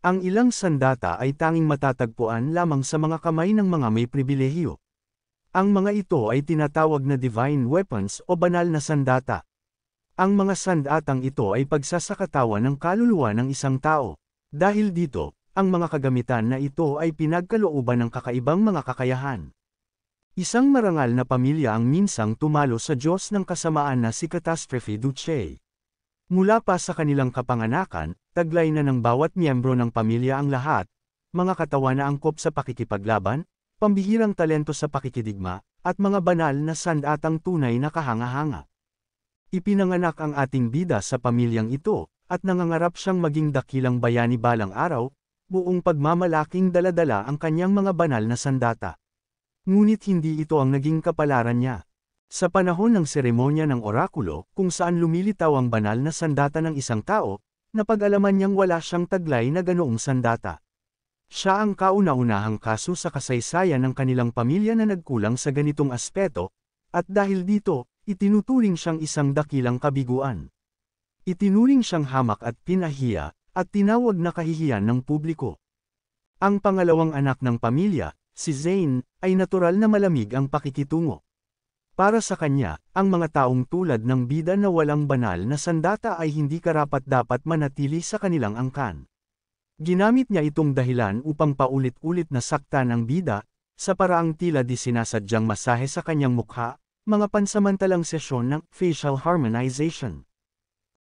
Ang ilang sandata ay tanging matatagpuan lamang sa mga kamay ng mga may pribilehiyo. Ang mga ito ay tinatawag na divine weapons o banal na sandata. Ang mga sandatang ito ay pagsasakatawan ng kaluluwa ng isang tao. Dahil dito, ang mga kagamitan na ito ay pinagkalooban ng kakaibang mga kakayahan. Isang marangal na pamilya ang minsang tumalo sa Diyos ng kasamaan na si Catastrophe Duce. Mula pa sa kanilang kapanganakan, taglay na ng bawat miyembro ng pamilya ang lahat, mga katawan na angkop sa pakikipaglaban, pambihirang talento sa pakikidigma, at mga banal na sandatang tunay na kahanga-hanga. Ipinanganak ang ating bida sa pamilyang ito, at nangangarap siyang maging dakilang bayani balang araw, buong pagmamalaking daladala ang kanyang mga banal na sandata. Ngunit hindi ito ang naging kapalaran niya. Sa panahon ng seremonya ng orakulo, kung saan lumilitaw ang banal na sandata ng isang tao, napag-alaman niyang wala siyang taglay na ganoong sandata. Siya ang kauna-unahang kaso sa kasaysayan ng kanilang pamilya na nagkulang sa ganitong aspeto, at dahil dito, itinuturing siyang isang dakilang kabiguan. Itinuring siyang hamak at pinahiya, at tinawag na kahihiyan ng publiko. Ang pangalawang anak ng pamilya, si Zane, ay natural na malamig ang pakikitungo. Para sa kanya, ang mga taong tulad ng bida na walang banal na sandata ay hindi karapat-dapat manatili sa kanilang angkan. Ginamit niya itong dahilan upang paulit-ulit na saktan ang bida, sa paraang tila di sinasadyang masahe sa kanyang mukha, mga pansamantalang sesyon ng facial harmonization.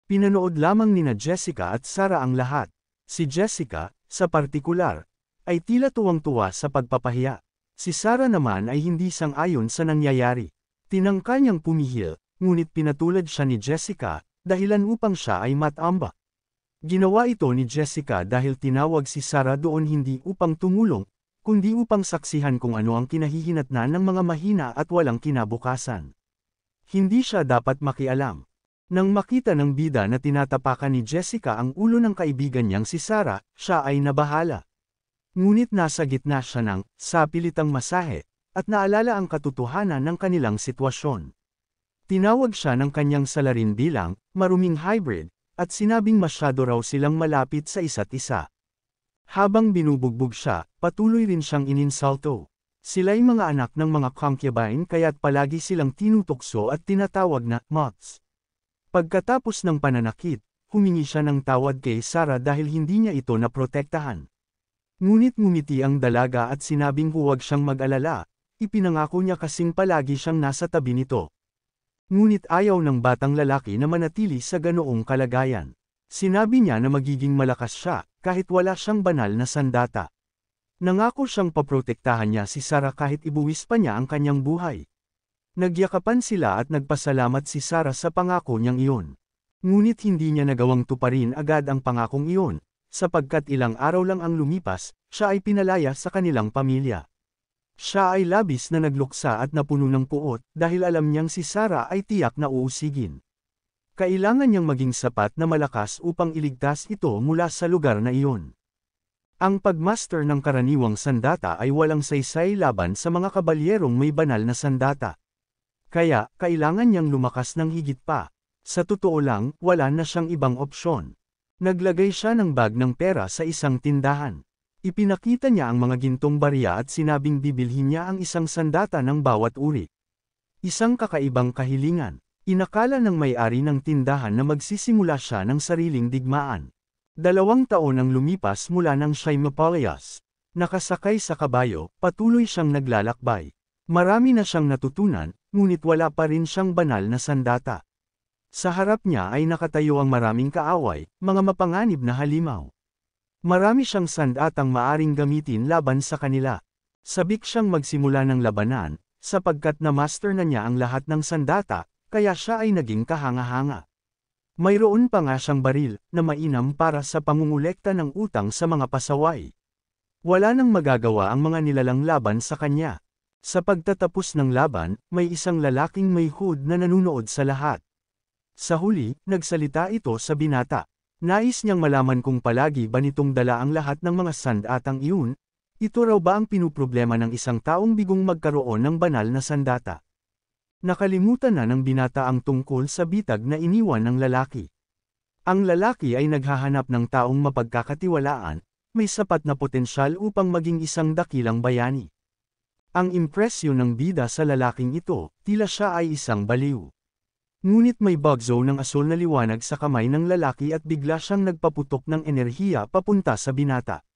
Pinanood lamang nina Jessica at Sarah ang lahat. Si Jessica, sa partikular, ay tila tuwang-tuwa sa pagpapahiya. Si Sarah naman ay hindi sang-ayon sa nangyayari. Tinangka niyang pumihil, ngunit pinatulad siya ni Jessica, dahilan upang siya ay matamba. Ginawa ito ni Jessica dahil tinawag si Sarah doon hindi upang tumulong, kundi upang saksihan kung ano ang kinahihinatnan ng mga mahina at walang kinabukasan. Hindi siya dapat makialam. Nang makita ng bida na tinatapakan ni Jessica ang ulo ng kaibigan niyang si Sarah, siya ay nabahala. Ngunit nasa gitna siya ng sapilitang masahe, at naalala ang katotohanan ng kanilang sitwasyon. Tinawag siya ng kanyang salarin bilang maruming hybrid, at sinabing masyado raw silang malapit sa isa't isa. Habang binubugbog siya, patuloy rin siyang ininsulto. Sila'y mga anak ng mga concubine kaya't palagi silang tinutukso at tinatawag na moths. Pagkatapos ng pananakit, humingi siya ng tawad kay Sarah dahil hindi niya ito naprotektahan. Ngunit ngumiti ang dalaga at sinabing huwag siyang mag-alala, ipinangako niya kasing palagi siyang nasa tabi nito. Ngunit ayaw ng batang lalaki na manatili sa ganoong kalagayan. Sinabi niya na magiging malakas siya, kahit wala siyang banal na sandata. Nangako siyang paprotektahan niya si Sarah kahit ibuwis pa niya ang kanyang buhay. Nagyakapan sila at nagpasalamat si Sarah sa pangako niyang iyon. Ngunit hindi niya nagawang tuparin agad ang pangakong iyon, sapagkat ilang araw lang ang lumipas, siya ay pinalaya sa kanilang pamilya. Siya ay labis na nagluksa at napuno ng puot dahil alam niyang si Sarah ay tiyak na uusigin. Kailangan niyang maging sapat na malakas upang iligtas ito mula sa lugar na iyon. Ang pagmaster ng karaniwang sandata ay walang saysay laban sa mga kabalyerong may banal na sandata. Kaya, kailangan niyang lumakas ng higit pa. Sa totoo lang, wala na siyang ibang opsyon. Naglagay siya ng bag ng pera sa isang tindahan. Ipinakita niya ang mga gintong barya at sinabing bibilhin niya ang isang sandata ng bawat uri. Isang kakaibang kahilingan. Inakala ng may-ari ng tindahan na magsisimula siya ng sariling digmaan. 2 taon ang lumipas mula nang siya'y mapalayas. Nakasakay sa kabayo, patuloy siyang naglalakbay. Marami na siyang natutunan, ngunit wala pa rin siyang banal na sandata. Sa harap niya ay nakatayo ang maraming kaaway, mga mapanganib na halimaw. Marami siyang sandatang maaring gamitin laban sa kanila. Sabik siyang magsimula ng labanan, sapagkat na-master na niya ang lahat ng sandata, kaya siya ay naging kahanga-hanga. Mayroon pa nga siyang baril, na mainam para sa pangungulekta ng utang sa mga pasaway. Wala nang magagawa ang mga nilalang laban sa kanya. Sa pagtatapos ng laban, may isang lalaking may hood na nanunood sa lahat. Sa huli, nagsalita ito sa binata. Nais niyang malaman kung palagi ba nitong dala ang lahat ng mga sandatang iyon. Ito raw ba ang pinuproblema ng isang taong bigong magkaroon ng banal na sandata? Nakalimutan na ng binata ang tungkol sa bitag na iniwan ng lalaki. Ang lalaki ay naghahanap ng taong mapagkakatiwalaan, may sapat na potensyal upang maging isang dakilang bayani. Ang impresyon ng bida sa lalaking ito, tila siya ay isang baliw. Ngunit may bugzo ng asul na liwanag sa kamay ng lalaki at bigla siyang nagpaputok ng enerhiya papunta sa binata.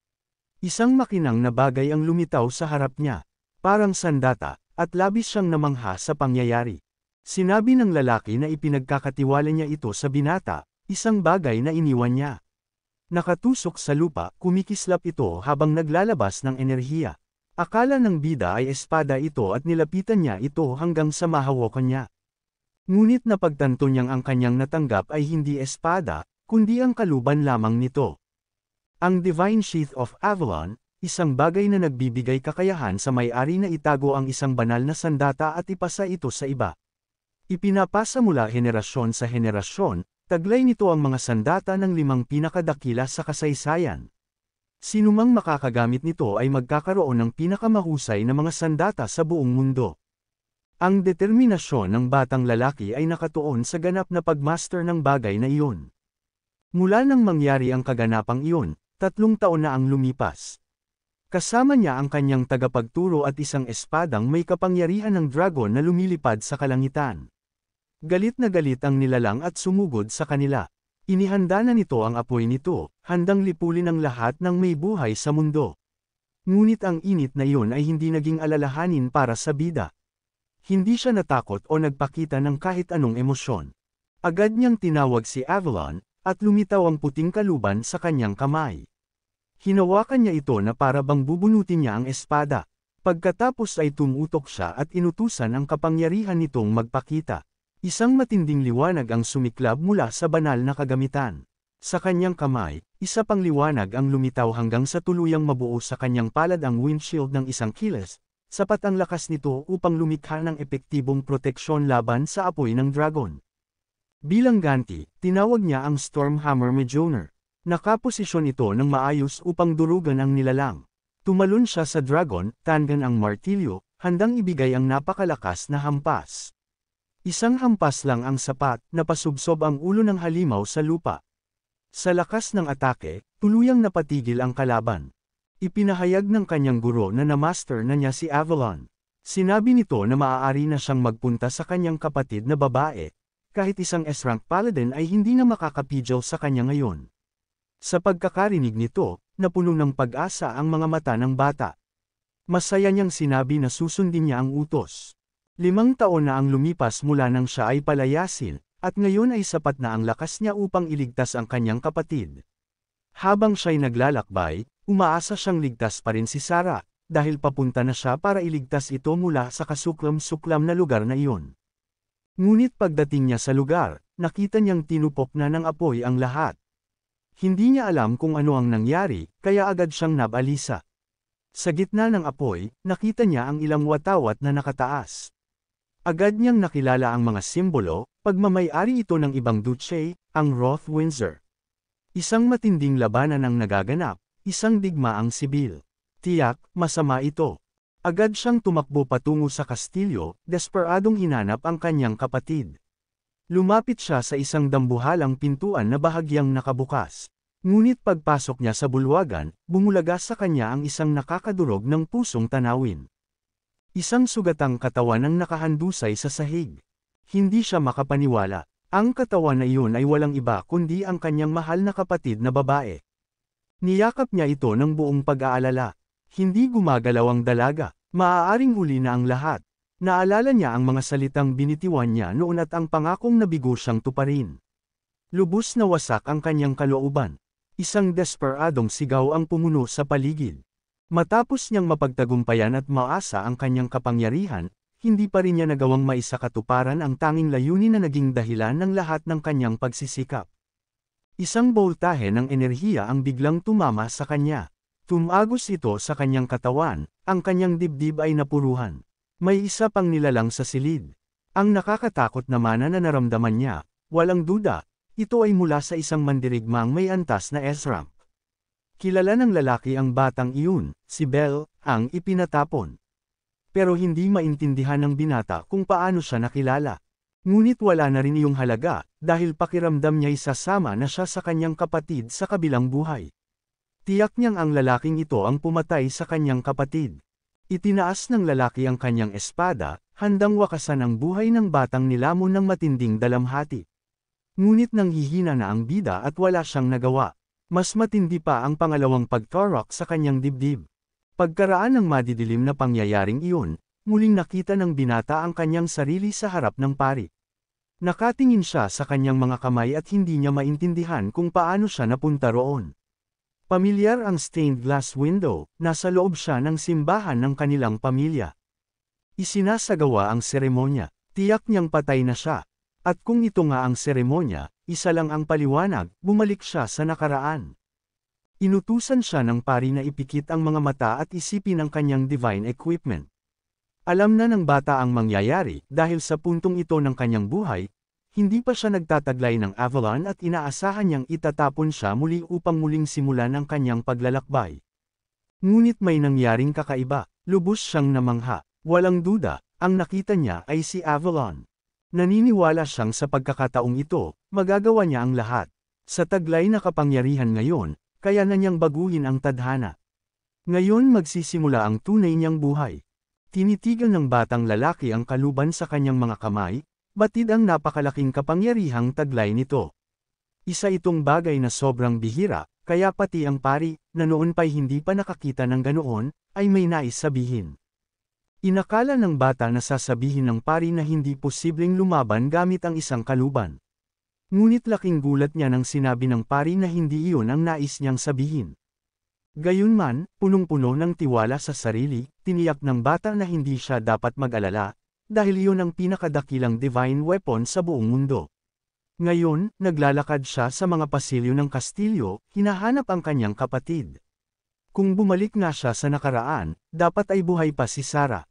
Isang makinang na bagay ang lumitaw sa harap niya, parang sandata, at labis siyang namangha sa pangyayari. Sinabi ng lalaki na ipinagkakatiwala niya ito sa binata, isang bagay na iniwan niya. Nakatusok sa lupa, kumikislap ito habang naglalabas ng enerhiya. Akala ng bida ay espada ito at nilapitan niya ito hanggang sa mahawakan niya. Ngunit napagtanto niyang ang kanyang natanggap ay hindi espada, kundi ang kaluban lamang nito. Ang Divine Sheath of Avalon, isang bagay na nagbibigay kakayahan sa may-ari na itago ang isang banal na sandata at ipasa ito sa iba. Ipinapasa mula henerasyon sa henerasyon, taglay nito ang mga sandata ng 5 pinakadakila sa kasaysayan. Sinumang makakagamit nito ay magkakaroon ng pinakamahusay na mga sandata sa buong mundo. Ang determinasyon ng batang lalaki ay nakatuon sa ganap na pagmaster ng bagay na iyon. Mula nang mangyari ang kaganapang iyon, 3 taon na ang lumipas. Kasama niya ang kanyang tagapagturo at isang espadang may kapangyarihan ng dragon na lumilipad sa kalangitan. Galit na galit ang nilalang at sumugod sa kanila. Inihanda na nito ang apoy nito, handang lipulin ang lahat ng may buhay sa mundo. Ngunit ang init na iyon ay hindi naging alalahanin para sa bida. Hindi siya natakot o nagpakita ng kahit anong emosyon. Agad niyang tinawag si Avalon, at lumitaw ang puting kaluban sa kanyang kamay. Hinawakan niya ito na para bang bubunutin niya ang espada. Pagkatapos ay tumutok siya at inutusan ang kapangyarihan nitong magpakita. Isang matinding liwanag ang sumiklab mula sa banal na kagamitan. Sa kanyang kamay, isa pang liwanag ang lumitaw hanggang sa tuluyang mabuo sa kanyang palad ang windshield ng 1 kilos. Sapat ang lakas nito upang lumikha ng epektibong proteksyon laban sa apoy ng dragon. Bilang ganti, tinawag niya ang Stormhammer Mjolnir. Nakaposisyon ito ng maayos upang durugan ang nilalang. Tumalon siya sa dragon, tangan ang martilyo, handang ibigay ang napakalakas na hampas. Isang hampas lang ang sapat, napasubsob ang ulo ng halimaw sa lupa. Sa lakas ng atake, tuluyang napatigil ang kalaban. Ipinahayag ng kanyang guro na na-master na niya si Avalon. Sinabi nito na maaari na siyang magpunta sa kanyang kapatid na babae, kahit isang S-rank paladin ay hindi na makakapigil sa kanya ngayon. Sa pagkakarinig nito, napuno ng pag-asa ang mga mata ng bata. Masaya niyang sinabi na susundin niya ang utos. 5 taon na ang lumipas mula nang siya ay palayasin, at ngayon ay sapat na ang lakas niya upang iligtas ang kanyang kapatid. Habang siya'y naglalakbay, umaasa siyang ligtas pa rin si Sarah, dahil papunta na siya para iligtas ito mula sa kasuklam-suklam na lugar na iyon. Ngunit pagdating niya sa lugar, nakita niyang tinupok na ng apoy ang lahat. Hindi niya alam kung ano ang nangyari, kaya agad siyang nabalisa. Sa gitna ng apoy, nakita niya ang ilang watawat na nakataas. Agad niyang nakilala ang mga simbolo, pagmamay-ari ito ng ibang duce, ang Roth Windsor. Isang matinding labanan ang nagaganap, isang digmaang sibil. Tiyak, masama ito. Agad siyang tumakbo patungo sa kastilyo, desperadong hinanap ang kanyang kapatid. Lumapit siya sa isang dambuhalang pintuan na bahagyang nakabukas. Ngunit pagpasok niya sa bulwagan, bumulaga sa kanya ang isang nakakadurog ng pusong tanawin. Isang sugatang katawan ang nakahandusay sa sahig. Hindi siya makapaniwala. Ang katawan na iyon ay walang iba kundi ang kanyang mahal na kapatid na babae. Niyakap niya ito ng buong pag-aalala. Hindi gumagalaw ang dalaga. Maaaring huli na ang lahat. Naalala niya ang mga salitang binitiwan niya noon at ang pangakong nabigo siyang tuparin. Lubos na wasak ang kanyang kalooban. Isang desperadong sigaw ang pumuno sa paligid. Matapos niyang mapagtagumpayan at maasa ang kanyang kapangyarihan, hindi pa rin niya nagawang maisakatuparan ang tanging layunin na naging dahilan ng lahat ng kanyang pagsisikap. Isang boltahe ng enerhiya ang biglang tumama sa kanya. Tumagos ito sa kanyang katawan, ang kanyang dibdib ay napuruhan. May isa pang nilalang sa silid. Ang nakakatakot naman na naramdaman niya, walang duda, ito ay mula sa isang mandirigmang may antas na S-rank. Kilala ng lalaki ang batang iyon, si Belle, ang ipinatapon. Pero hindi maintindihan ng binata kung paano siya nakilala. Ngunit wala na rin iyong halaga, dahil pakiramdam niya'y sasama na siya sa kanyang kapatid sa kabilang buhay. Tiyak niyang ang lalaking ito ang pumatay sa kanyang kapatid. Itinaas ng lalaki ang kanyang espada, handang wakasan ang buhay ng batang nilamon ng matinding dalamhati. Ngunit nanghihina na ang bida at wala siyang nagawa. Mas matindi pa ang pangalawang pagtorok sa kanyang dibdib. Pagkaraan ng madidilim na pangyayaring iyon, muling nakita ng binata ang kanyang sarili sa harap ng pari. Nakatingin siya sa kanyang mga kamay at hindi niya maintindihan kung paano siya napunta roon. Pamilyar ang stained glass window, nasa loob siya ng simbahan ng kanilang pamilya. Isinasagawa ang seremonya, tiyak niyang patay na siya. At kung ito nga ang seremonya, isa lang ang paliwanag, bumalik siya sa nakaraan. Inutusan siya ng pari na ipikit ang mga mata at isipin ang kanyang divine equipment. Alam na ng bata ang mangyayari dahil sa puntong ito ng kanyang buhay, hindi pa siya nagtataglay ng Avalon at inaasahan niyang itatapon siya muli upang muling simulan ang kanyang paglalakbay. Ngunit may nangyaring kakaiba, lubos siyang namangha, walang duda, ang nakita niya ay si Avalon. Naniniwala siyang sa pagkakataong ito, magagawa niya ang lahat. Sa taglay na kapangyarihan ngayon, kaya na niyang baguhin ang tadhana. Ngayon magsisimula ang tunay niyang buhay. Tinitigan ng batang lalaki ang kaluban sa kanyang mga kamay, batid ang napakalaking kapangyarihang taglay nito. Isa itong bagay na sobrang bihira, kaya pati ang pari, na noon pa'y hindi pa nakakita ng ganoon, ay may nais sabihin. Inakala ng bata na sasabihin ng pari na hindi posibleng lumaban gamit ang isang kaluban. Ngunit laking gulat niya nang sinabi ng pari na hindi iyon ang nais niyang sabihin. Gayunman, punong-puno ng tiwala sa sarili, tiniyak ng bata na hindi siya dapat mag-alala, dahil iyon ang pinakadakilang divine weapon sa buong mundo. Ngayon, naglalakad siya sa mga pasilyo ng kastilyo, hinahanap ang kanyang kapatid. Kung bumalik nga siya sa nakaraan, dapat ay buhay pa si Sarah.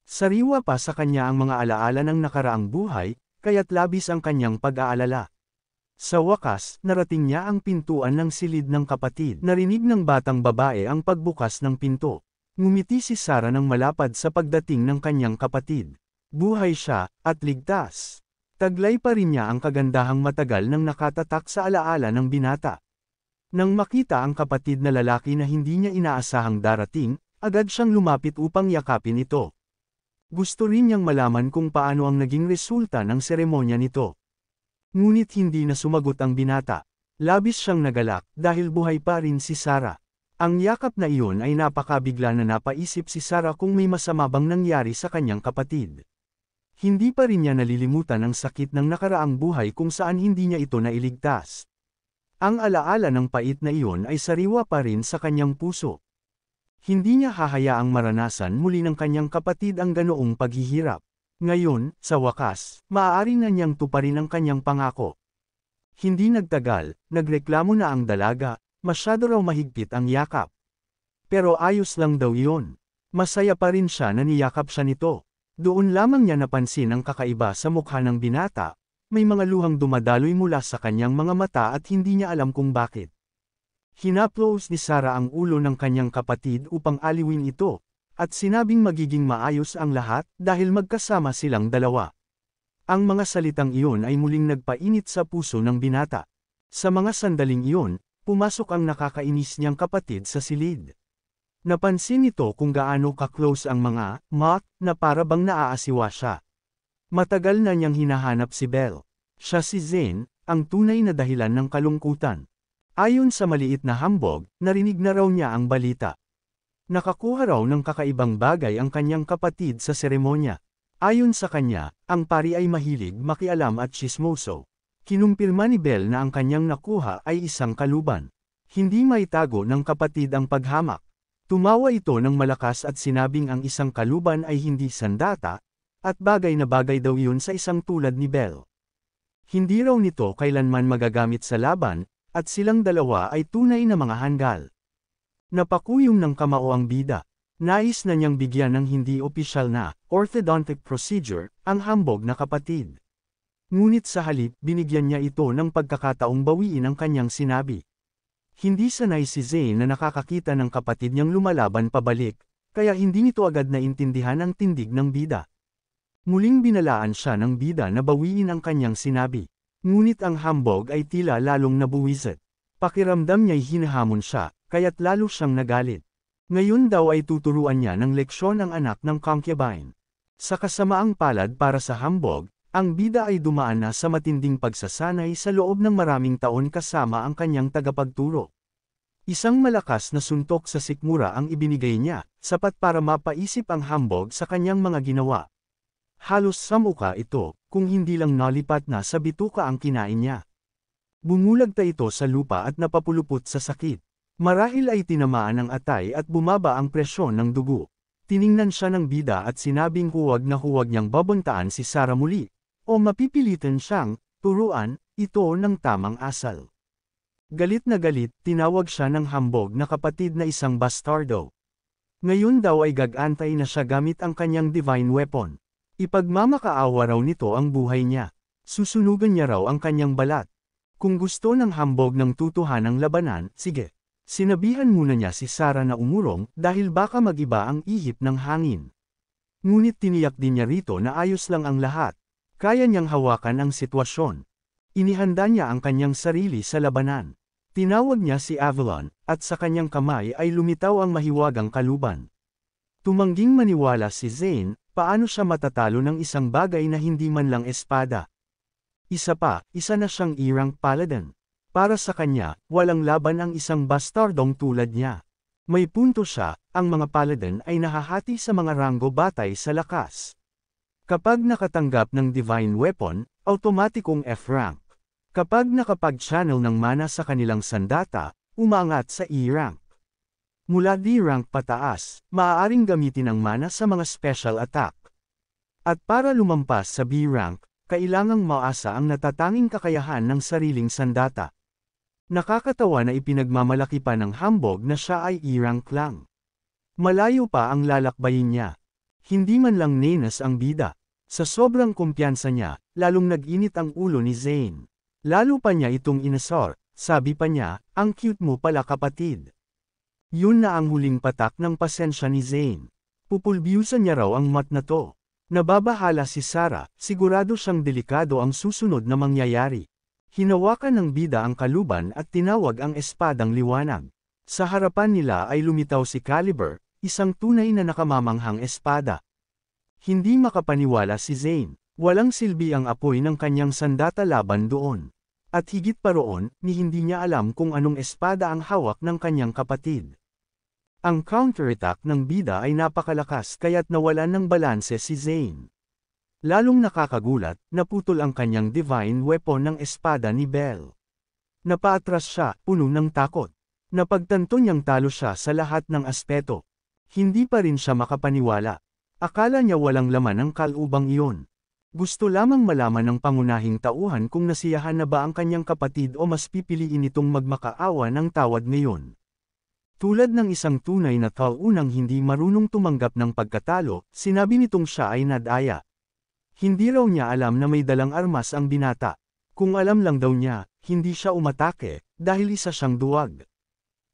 Sariwa pa sa kanya ang mga alaala ng nakaraang buhay, kaya't labis ang kanyang pag-aalala. Sa wakas, narating niya ang pintuan ng silid ng kapatid. Narinig ng batang babae ang pagbukas ng pinto. Ngumiti si Sarah ng malapad sa pagdating ng kanyang kapatid. Buhay siya, at ligtas. Taglay pa rin niya ang kagandahang matagal nang nakatatak sa alaala ng binata. Nang makita ang kapatid na lalaki na hindi niya inaasahang darating, agad siyang lumapit upang yakapin ito. Gusto rin niyang malaman kung paano ang naging resulta ng seremonya nito. Ngunit hindi na sumagot ang binata. Labis siyang nagalak dahil buhay pa rin si Sarah. Ang yakap na iyon ay napakabigla na napaisip si Sarah kung may masama bang nangyari sa kanyang kapatid. Hindi pa rin niya nalilimutan ang sakit ng nakaraang buhay kung saan hindi niya ito nailigtas. Ang alaala ng pait na iyon ay sariwa pa rin sa kanyang puso. Hindi niya hahayaang maranasan muli ng kanyang kapatid ang ganoong paghihirap. Ngayon, sa wakas, maaari na niyang tuparin ang kanyang pangako. Hindi nagtagal, nagreklamo na ang dalaga, masyado raw mahigpit ang yakap. Pero ayos lang daw iyon. Masaya pa rin siya na niyakap siya nito. Doon lamang niya napansin ang kakaiba sa mukha ng binata, may mga luhang dumadaloy mula sa kanyang mga mata at hindi niya alam kung bakit. Hinaplos ni Sarah ang ulo ng kanyang kapatid upang aliwin ito, at sinabing magiging maayos ang lahat dahil magkasama silang dalawa. Ang mga salitang iyon ay muling nagpainit sa puso ng binata. Sa mga sandaling iyon, pumasok ang nakakainis niyang kapatid sa silid. Napansin nito kung gaano ka-close ang mga moth na para bang naaasiwa siya. Matagal na niyang hinahanap si Belle. Siya si Zane, ang tunay na dahilan ng kalungkutan. Ayon sa maliit na hambog, narinig na raw niya ang balita. Nakakuha raw ng kakaibang bagay ang kanyang kapatid sa seremonya. Ayon sa kanya, ang pari ay mahilig makialam at tsismoso. Kinumpirma ni Belle na ang kanyang nakuha ay isang kaluban. Hindi maitago ng kapatid ang paghamak. Tumawa ito ng malakas at sinabing ang isang kaluban ay hindi sandata, at bagay na bagay daw iyon sa isang tulad ni Belle. Hindi raw nito kailanman magagamit sa laban, at silang dalawa ay tunay na mga hanggal. Napakuyom ng kamao ang bida. Nais na niyang bigyan ng hindi opisyal na, orthodontic procedure, ang hambog na kapatid. Ngunit sa halip binigyan niya ito ng pagkakataong bawiin ang kanyang sinabi. Hindi sanay si Zane na nakakakita ng kapatid niyang lumalaban pabalik, kaya hindi nito agad naintindihan ang tindig ng bida. Muling binalaan siya ng bida na bawiin ang kanyang sinabi. Ngunit ang hambog ay tila lalong nabuwisit. Pakiramdam niya'y hinahamon siya, kaya't lalo siyang nagalit. Ngayon daw ay tuturuan niya ng leksyon ang anak ng concubine. Sa kasamaang palad para sa hambog, ang bida ay dumaan na sa matinding pagsasanay sa loob ng maraming taon kasama ang kanyang tagapagturo. Isang malakas na suntok sa sikmura ang ibinigay niya, sapat para mapaisip ang hambog sa kanyang mga ginawa. Halos sa mukha ito, kung hindi lang nalipat na sa bituka ang kinain niya. Bumulagta ito sa lupa at napapulupot sa sakit. Marahil ay tinamaan ng atay at bumaba ang presyon ng dugo. Tiningnan siya ng bida at sinabing huwag niyang babuntaan si Sarah muli, o mapipilitan siyang turuan ito ng tamang asal. Galit na galit, tinawag siya ng hambog na kapatid na isang bastardo. Ngayon daw ay gagantay na siya gamit ang kanyang divine weapon. Ipagmamakaawa raw nito ang buhay niya. Susunugan niya raw ang kanyang balat. Kung gusto ng hambog ng tutuhanang labanan, sige. Sinabihan muna niya si Sarah na umurong dahil baka magiba ang ihip ng hangin. Ngunit tiniyak din niya rito na ayos lang ang lahat. Kaya niyang hawakan ang sitwasyon. Inihanda niya ang kanyang sarili sa labanan. Tinawag niya si Avalon, at sa kanyang kamay ay lumitaw ang mahiwagang kaluban. Tumangging maniwala si Zane, paano siya matatalo ng isang bagay na hindi man lang espada. Isa na siyang E-rank paladin. Para sa kanya, walang laban ang isang bastardong tulad niya. May punto siya, ang mga paladin ay nahahati sa mga ranggo batay sa lakas. Kapag nakatanggap ng divine weapon, automatikong F-rank. Kapag nakapag-channel ng mana sa kanilang sandata, umangat sa E-rank. Mula D-rank pataas, maaaring gamitin ang mana sa mga special attack. At para lumampas sa B-rank, kailangang maasa ang natatanging kakayahan ng sariling sandata. Nakakatawa na ipinagmamalaki pa ng hambog na siya ay E-rank lang. Malayo pa ang lalakbayin niya. Hindi man lang nenas ang bida. Sa sobrang kumpiyansa niya, lalong nag-init ang ulo ni Zane. Lalo pa niya itong inasar, sabi pa niya, ang cute mo pala kapatid. Yun na ang huling patak ng pasensya ni Zane. Pupulbyusan niya raw ang mat na to. Nababahala si Sarah, sigurado siyang delikado ang susunod na mangyayari. Hinawakan ng bida ang kaluban at tinawag ang espadang liwanag. Sa harapan nila ay lumitaw si Caliber, isang tunay na nakamamanghang espada. Hindi makapaniwala si Zane. Walang silbi ang apoy ng kanyang sandata laban doon. At higit pa roon, hindi niya alam kung anong espada ang hawak ng kanyang kapatid. Ang counterattack ng bida ay napakalakas kaya't nawalan ng balanse si Zane. Lalong nakakagulat, naputol ang kanyang divine weapon ng espada ni Belle. Napaatras siya, puno ng takot. Napagtanto niyang talo siya sa lahat ng aspeto. Hindi pa rin siya makapaniwala. Akala niya walang laman ang kalubang iyon. Gusto lamang malaman ng pangunahing tauhan kung nasiyahan na ba ang kanyang kapatid o mas pipiliin itong magmakaawa ng tawad ngayon. Tulad ng isang tunay na taunang hindi marunong tumanggap ng pagkatalo, sinabi nitong siya ay nadaya. Hindi raw niya alam na may dalang armas ang binata. Kung alam lang daw niya, hindi siya umatake, dahil isa siyang duwag.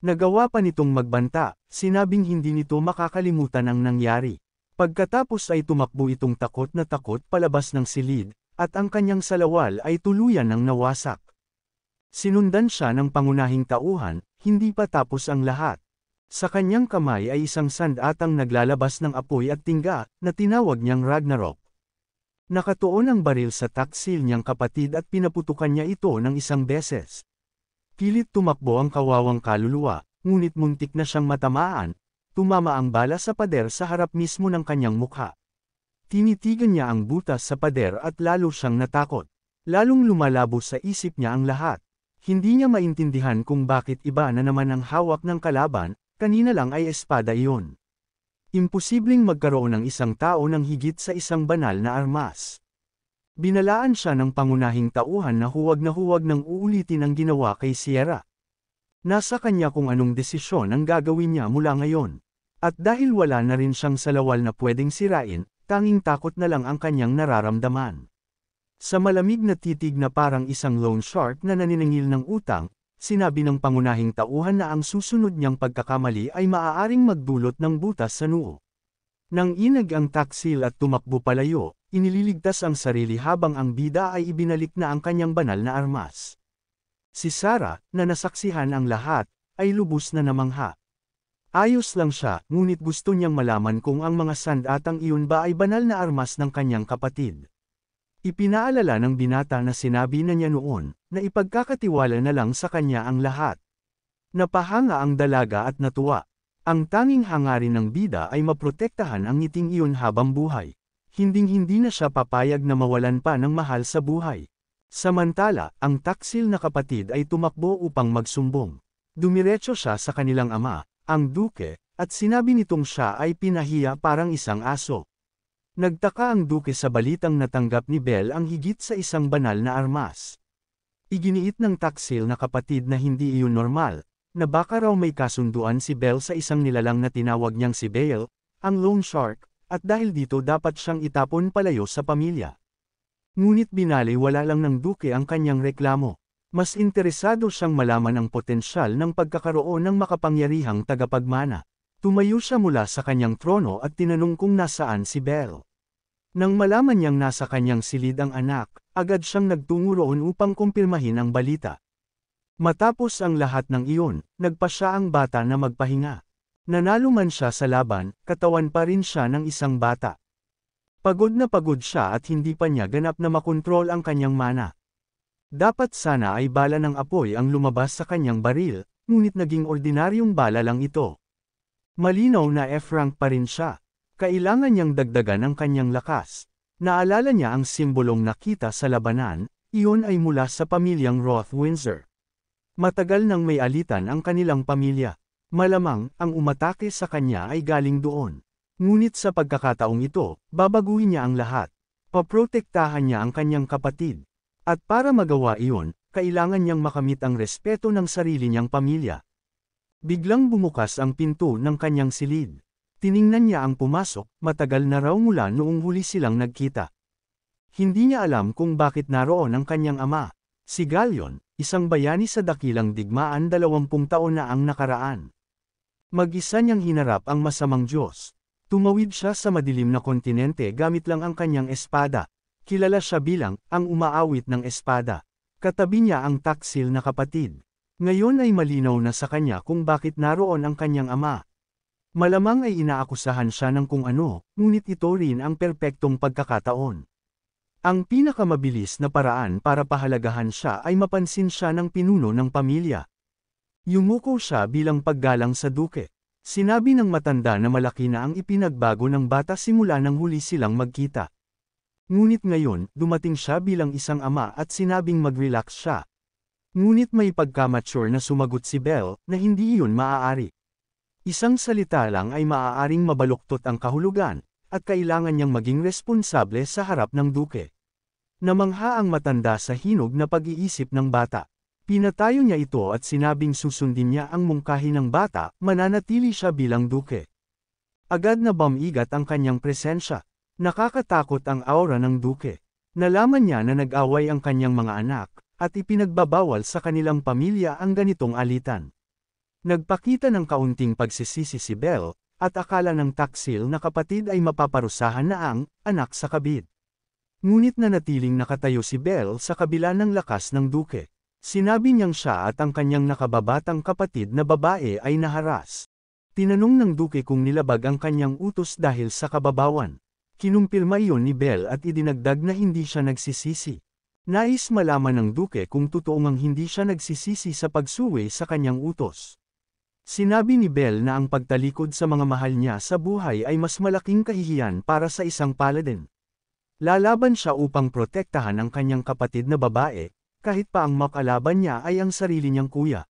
Nagawa pa nitong magbanta, sinabing hindi nito makakalimutan ang nangyari. Pagkatapos ay tumakbo itong takot na takot palabas ng silid, at ang kanyang salawal ay tuluyan ng nawasak. Sinundan siya ng pangunahing tauhan, hindi pa tapos ang lahat. Sa kanyang kamay ay isang sandatang naglalabas ng apoy at tingga, na tinawag niyang Ragnarok. Nakatuon ang baril sa taksil niyang kapatid at pinaputukan niya ito ng isang beses. Pilit tumakbo ang kawawang kaluluwa, ngunit muntik na siyang matamaan. Tumama ang bala sa pader sa harap mismo ng kanyang mukha. Tinitigan niya ang butas sa pader at lalo siyang natakot. Lalong lumalabo sa isip niya ang lahat. Hindi niya maintindihan kung bakit iba na naman ang hawak ng kalaban, kanina lang ay espada iyon. Imposibleng magkaroon ng isang tao ng higit sa isang banal na armas. Binalaan siya ng pangunahing tauhan na huwag nang uulitin ang ginawa kay Sierra. Nasa kanya kung anong desisyon ang gagawin niya mula ngayon. At dahil wala na rin siyang salawal na pwedeng sirain, tanging takot na lang ang kanyang nararamdaman. Sa malamig na titig na parang isang loan shark na naniningil ng utang, sinabi ng pangunahing tauhan na ang susunod niyang pagkakamali ay maaaring magdulot ng butas sa noo. Nang inag ang taksil at tumakbo palayo, inililigtas ang sarili habang ang bida ay ibinalik na ang kanyang banal na armas. Si Sarah, na nasaksihan ang lahat, ay lubos na namangha. Ayos lang siya, ngunit gusto niyang malaman kung ang mga sandatang iyon ba ay banal na armas ng kanyang kapatid. Ipinaalala ng binata na sinabi na niya noon, na ipagkakatiwala na lang sa kanya ang lahat. Napahanga ang dalaga at natuwa. Ang tanging hangarin ng bida ay maprotektahan ang ngiting iyon habang buhay. Hinding-hindi na siya papayag na mawalan pa ng mahal sa buhay. Samantala, ang taksil na kapatid ay tumakbo upang magsumbong. Dumiretso siya sa kanilang ama, ang duke, at sinabi nitong siya ay pinahiya parang isang aso. Nagtaka ang duke sa balitang natanggap ni Belle ang higit sa isang banal na armas. Iginiit ng taksil na kapatid na hindi iyon normal, na baka raw may kasunduan si Belle sa isang nilalang na tinawag niyang si Bale, ang Loan Shark, at dahil dito dapat siyang itapon palayo sa pamilya. Ngunit binaliwala lang ng duke ang kanyang reklamo. Mas interesado siyang malaman ang potensyal ng pagkakaroon ng makapangyarihang tagapagmana. Tumayo siya mula sa kanyang trono at tinanong kung nasaan si Belle. Nang malaman niyang nasa kanyang silid ang anak, agad siyang nagtungo roon upang kumpirmahin ang balita. Matapos ang lahat ng iyon, nagpa siya ang bata na magpahinga. Nanalo man siya sa laban, katawan pa rin siya ng isang bata. Pagod na pagod siya at hindi pa niya ganap na makontrol ang kanyang mana. Dapat sana ay bala ng apoy ang lumabas sa kanyang baril, ngunit naging ordinaryong bala lang ito. Malinaw na F-rank pa rin siya. Kailangan niyang dagdagan ang kanyang lakas. Naalala niya ang simbolong nakita sa labanan, iyon ay mula sa pamilyang Roth-Windsor. Matagal nang may alitan ang kanilang pamilya. Malamang, ang umatake sa kanya ay galing doon. Ngunit sa pagkakataong ito, babaguhin niya ang lahat. Paprotektahan niya ang kanyang kapatid. At para magawa iyon, kailangan niyang makamit ang respeto ng sarili niyang pamilya. Biglang bumukas ang pinto ng kanyang silid. Tiningnan niya ang pumasok, matagal na raw mula noong huli silang nagkita. Hindi niya alam kung bakit naroon ang kanyang ama. Si Galion, isang bayani sa dakilang digmaan 20 taon na ang nakaraan. Mag-isa niyang hinarap ang masamang Diyos. Tumawid siya sa madilim na kontinente gamit lang ang kanyang espada. Kilala siya bilang, ang umaawit ng espada. Katabi niya ang taksil na kapatid. Ngayon ay malinaw na sa kanya kung bakit naroon ang kanyang ama. Malamang ay inaakusahan siya ng kung ano, ngunit ito rin ang perpektong pagkakataon. Ang pinakamabilis na paraan para pahalagahan siya ay mapansin siya ng pinuno ng pamilya. Yumuko siya bilang paggalang sa duke. Sinabi ng matanda na malaki na ang ipinagbago ng bata simula nang huli silang magkita. Ngunit ngayon, dumating siya bilang isang ama at sinabing mag-relax siya. Ngunit may pagkamature na sumagot si Belle, na hindi iyon maaari. Isang salita lang ay maaaring mabaluktot ang kahulugan, at kailangan niyang maging responsable sa harap ng duke. Namangha ang matanda sa hinog na pag-iisip ng bata. Pinatayo niya ito at sinabing susundin niya ang mungkahi ng bata, mananatili siya bilang duke. Agad na bumigat ang kanyang presensya. Nakakatakot ang aura ng duke. Nalaman niya na nag-away ang kanyang mga anak, at ipinagbabawal sa kanilang pamilya ang ganitong alitan. Nagpakita ng kaunting pagsisisi si Belle, at akala ng taksil na kapatid ay mapaparusahan na ang anak sa kabit. Ngunit nanatiling nakatayo si Belle sa kabila ng lakas ng duke. Sinabi niyang siya at ang kanyang nakababatang kapatid na babae ay naharas. Tinanong ng duke kung nilabag ang kanyang utos dahil sa kababawan. Kinumpirma iyon ni Belle at idinagdag na hindi siya nagsisisi. Nais malaman ng duke kung totoo ngang hindi siya nagsisisi sa pagsuwi sa kanyang utos. Sinabi ni Belle na ang pagtalikod sa mga mahal niya sa buhay ay mas malaking kahihiyan para sa isang paladin. Lalaban siya upang protektahan ang kanyang kapatid na babae, kahit pa ang makalaban niya ay ang sarili niyang kuya.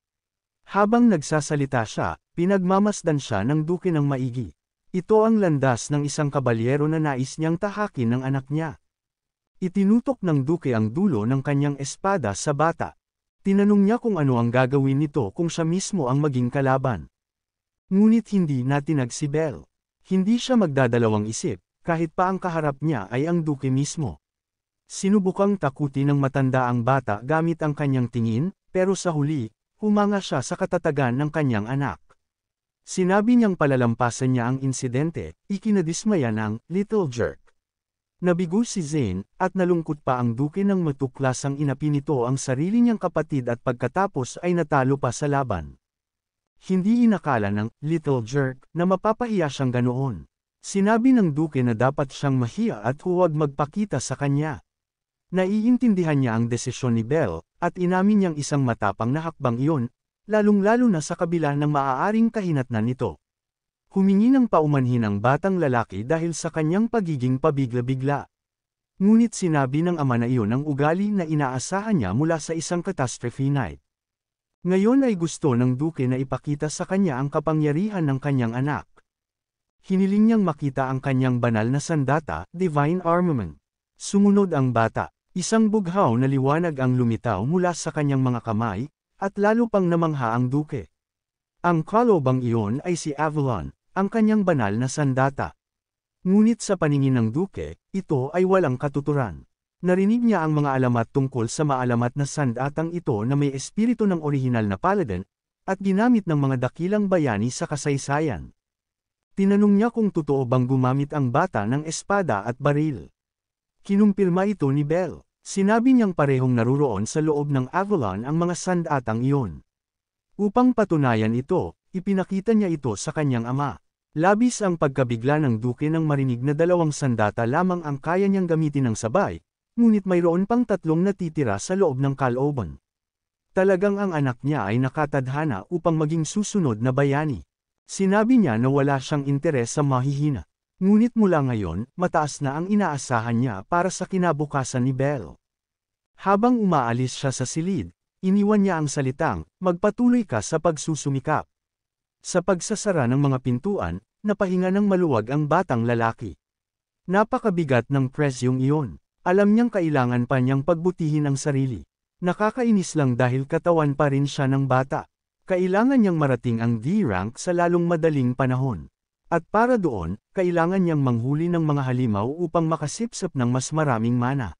Habang nagsasalita siya, pinagmamasdan siya ng duke ng maigi. Ito ang landas ng isang kabalyero na nais niyang tahakin ng anak niya. Itinutok ng duke ang dulo ng kanyang espada sa bata. Tinanong niya kung ano ang gagawin nito kung siya mismo ang maging kalaban. Ngunit hindi natinag si Belle. Hindi siya magdadalawang isip, kahit pa ang kaharap niya ay ang duke mismo. Sinubukang takutin ng matanda ang bata gamit ang kanyang tingin, pero sa huli, humanga siya sa katatagan ng kanyang anak. Sinabi niyang palalampasan niya ang insidente, ikinadismaya ng little jerk. Nabigo si Zane, at nalungkot pa ang duke nang matuklasang inapi nito ang sarili niyang kapatid at pagkatapos ay natalo pa sa laban. Hindi inakala ng little jerk na mapapahiya siyang ganoon. Sinabi ng duke na dapat siyang mahiya at huwag magpakita sa kanya. Naiintindihan niya ang desisyon ni Belle, at inamin niyang isang matapang na hakbang iyon, lalong-lalo na sa kabila ng maaaring kahinatnan nito. Humingi ng paumanhin ang batang lalaki dahil sa kanyang pagiging pabigla-bigla. Ngunit sinabi ng ama na iyon ang ugali na inaasahan niya mula sa isang catastrophe night. Ngayon ay gusto ng duke na ipakita sa kanya ang kapangyarihan ng kanyang anak. Hiniling niyang makita ang kanyang banal na sandata, divine armament. Sumunod ang bata. Isang bughaw na liwanag ang lumitaw mula sa kanyang mga kamay, at lalo pang namangha ang duke. Ang kalobang iyon ay si Avalon, ang kanyang banal na sandata. Ngunit sa paningin ng duke, ito ay walang katuturan. Narinig niya ang mga alamat tungkol sa maalamat na sandatang ito na may espiritu ng orihinal na paladin, at ginamit ng mga dakilang bayani sa kasaysayan. Tinanong niya kung totoo bang gumamit ang bata ng espada at baril. Kinumpirma ito ni Belle. Sinabi niyang parehong naruroon sa loob ng Avalon ang mga sandatang iyon. Upang patunayan ito, ipinakita niya ito sa kanyang ama. Labis ang pagkabigla ng duke nang marinig na 2 sandata lamang ang kaya niyang gamitin ng sabay, ngunit mayroon pang 3 natitira sa loob ng kalooban. Talagang ang anak niya ay nakatadhana upang maging susunod na bayani. Sinabi niya na wala siyang interes sa mahihina. Ngunit mula ngayon, mataas na ang inaasahan niya para sa kinabukasan ni Belle. Habang umaalis siya sa silid, iniwan niya ang salitang, magpatuloy ka sa pagsusumikap. Sa pagsasara ng mga pintuan, napahinga ng maluwag ang batang lalaki. Napakabigat ng presyong iyon. Alam niyang kailangan pa niyang pagbutihin ang sarili. Nakakainis lang dahil katawan pa rin siya ng bata. Kailangan niyang marating ang D-rank sa lalong madaling panahon. At para doon, kailangan niyang manghuli ng mga halimaw upang makasipsip ng mas maraming mana.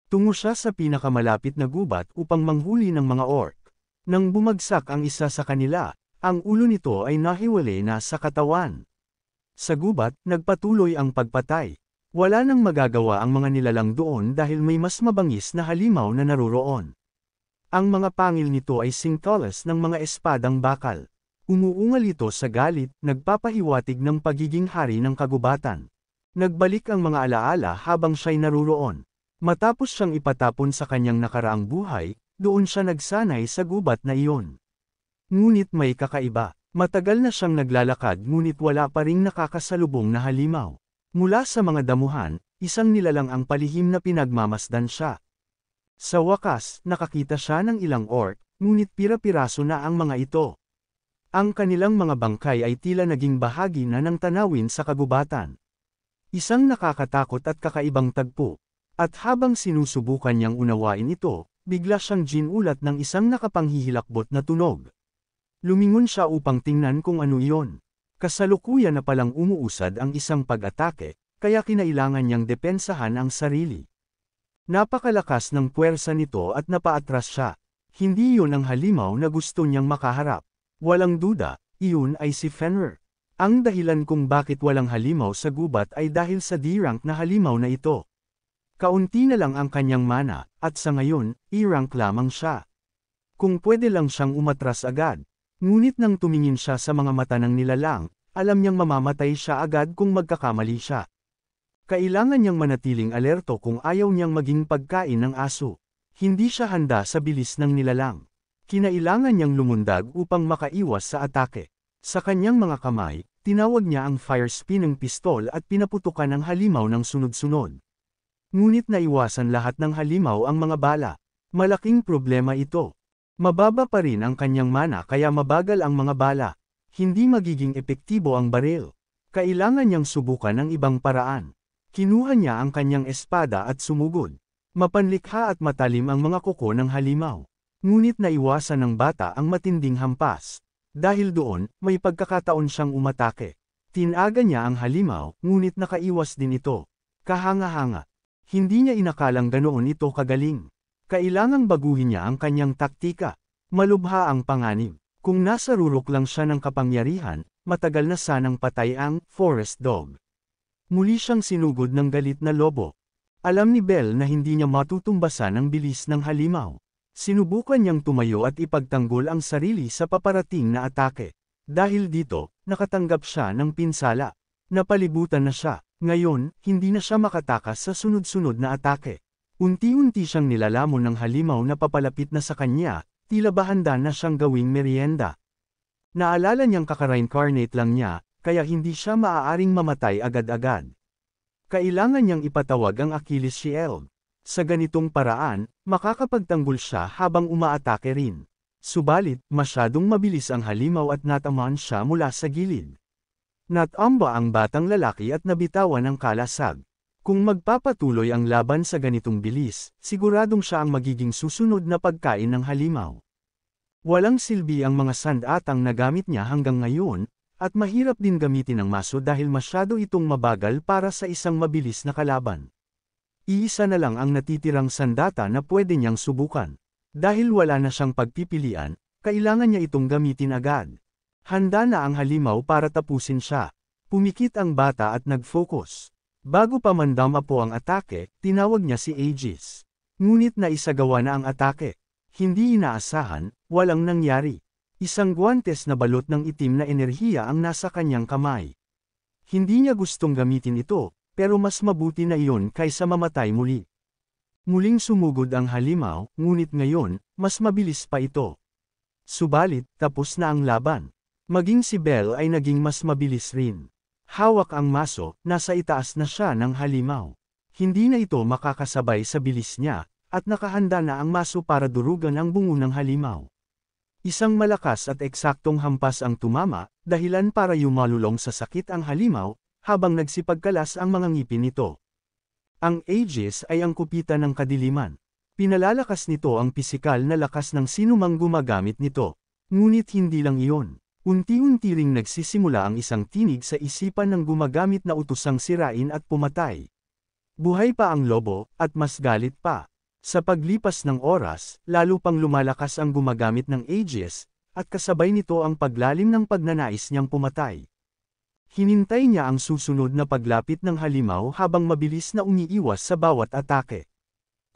Tungo siya sa pinakamalapit na gubat upang manghuli ng mga orc. Nang bumagsak ang isa sa kanila, ang ulo nito ay nahiwalay na sa katawan. Sa gubat, nagpatuloy ang pagpatay. Wala nang magagawa ang mga nilalang doon dahil may mas mabangis na halimaw na naruroon. Ang mga pangil nito ay singtolas ng mga espadang bakal. Umuungal ito sa galit, nagpapahiwatig ng pagiging hari ng kagubatan. Nagbalik ang mga alaala habang siya'y naruroon. Matapos siyang ipatapon sa kanyang nakaraang buhay, doon siya nagsanay sa gubat na iyon. Ngunit may kakaiba. Matagal na siyang naglalakad ngunit wala pa ring nakakasalubong na halimaw. Mula sa mga damuhan, isang nilalang ang palihim na pinagmamasdan siya. Sa wakas, nakakita siya ng ilang orc, ngunit pira-piraso na ang mga ito. Ang kanilang mga bangkay ay tila naging bahagi na ng tanawin sa kagubatan. Isang nakakatakot at kakaibang tagpo. At habang sinusubukan niyang unawain ito, bigla siyang ginulat ng isang nakapanghihilakbot na tunog. Lumingon siya upang tingnan kung ano iyon. Kasalukuyan na palang umuusad ang isang pag-atake, kaya kinailangan niyang depensahan ang sarili. Napakalakas ng puwersa nito at napaatras siya. Hindi iyon ang halimaw na gusto niyang makaharap. Walang duda, iyon ay si Fenrir. Ang dahilan kung bakit walang halimaw sa gubat ay dahil sa D-rank na halimaw na ito. Kaunti na lang ang kanyang mana, at sa ngayon, E-rank lamang siya. Kung pwede lang siyang umatras agad. Ngunit nang tumingin siya sa mga mata ng nilalang, alam niyang mamamatay siya agad kung magkakamali siya. Kailangan niyang manatiling alerto kung ayaw niyang maging pagkain ng aso. Hindi siya handa sa bilis ng nilalang. Kinailangan niyang lumundag upang makaiwas sa atake. Sa kanyang mga kamay, tinawag niya ang fire spinning pistol at pinaputukan ang halimaw ng sunod-sunod. Ngunit naiwasan lahat ng halimaw ang mga bala. Malaking problema ito. Mababa pa rin ang kanyang mana kaya mabagal ang mga bala. Hindi magiging epektibo ang baril. Kailangan niyang subukan ng ibang paraan. Kinuha niya ang kanyang espada at sumugod. Mapanlikha at matalim ang mga kuko ng halimaw. Ngunit naiwasan ng bata ang matinding hampas. Dahil doon, may pagkakataon siyang umatake. Tinaga niya ang halimaw, ngunit nakaiwas din ito. Kahanga-hanga. Hindi niya inakalang ganoon ito kagaling. Kailangang baguhin niya ang kanyang taktika. Malubha ang panganib. Kung nasa rurok lang siya ng kapangyarihan, matagal na sanang patay ang forest dog. Muli siyang sinugod ng galit na lobo. Alam ni Belle na hindi niya matutumbasan ang bilis ng halimaw. Sinubukan niyang tumayo at ipagtanggol ang sarili sa paparating na atake. Dahil dito, nakatanggap siya ng pinsala. Napalibutan na siya. Ngayon, hindi na siya makatakas sa sunod-sunod na atake. Unti-unti siyang nilalamon ng halimaw na papalapit na sa kanya, tila ba handa na siyang gawing merienda. Naalala niyang kaka-reincarnate lang niya, kaya hindi siya maaaring mamatay agad-agad. Kailangan niyang ipatawag ang Achilles Shield. Sa ganitong paraan, makakapagtanggol siya habang umaatake rin. Subalit, masyadong mabilis ang halimaw at natamaan siya mula sa gilid. Natamba ang batang lalaki at nabitawan ang kalasag. Kung magpapatuloy ang laban sa ganitong bilis, siguradong siya ang magiging susunod na pagkain ng halimaw. Walang silbi ang mga sandatang nagamit niya hanggang ngayon, at mahirap din gamitin ang maso dahil masyado itong mabagal para sa isang mabilis na kalaban. Iisa na lang ang natitirang sandata na pwede niyang subukan. Dahil wala na siyang pagpipilian, kailangan niya itong gamitin agad. Handa na ang halimaw para tapusin siya. Pumikit ang bata at nag-focus. Bago pa mandama po ang atake, tinawag niya si Aegis. Ngunit naisagawa na ang atake. Hindi inaasahan, walang nangyari. Isang guwantes na balot ng itim na enerhiya ang nasa kanyang kamay. Hindi niya gustong gamitin ito, pero mas mabuti na iyon kaysa mamatay muli. Muling sumugod ang halimaw, ngunit ngayon, mas mabilis pa ito. Subalit, tapos na ang laban. Maging si Belle ay naging mas mabilis rin. Hawak ang maso, nasa itaas na siya ng halimaw. Hindi na ito makakasabay sa bilis niya, at nakahanda na ang maso para durugan ang bungo ng halimaw. Isang malakas at eksaktong hampas ang tumama, dahilan para yumalulong sa sakit ang halimaw, habang nagsipagkalas ang mga ngipin nito. Ang Aegis ay ang kupitan ng kadiliman. Pinalalakas nito ang pisikal na lakas ng sinumang gumagamit nito. Ngunit hindi lang iyon. Unti-unti ring nagsisimula ang isang tinig sa isipan ng gumagamit na utusang sirain at pumatay. Buhay pa ang lobo, at mas galit pa. Sa paglipas ng oras, lalo pang lumalakas ang gumagamit ng Aegis, at kasabay nito ang paglalim ng pagnanais niyang pumatay. Hinintay niya ang susunod na paglapit ng halimaw habang mabilis na umiiwas sa bawat atake.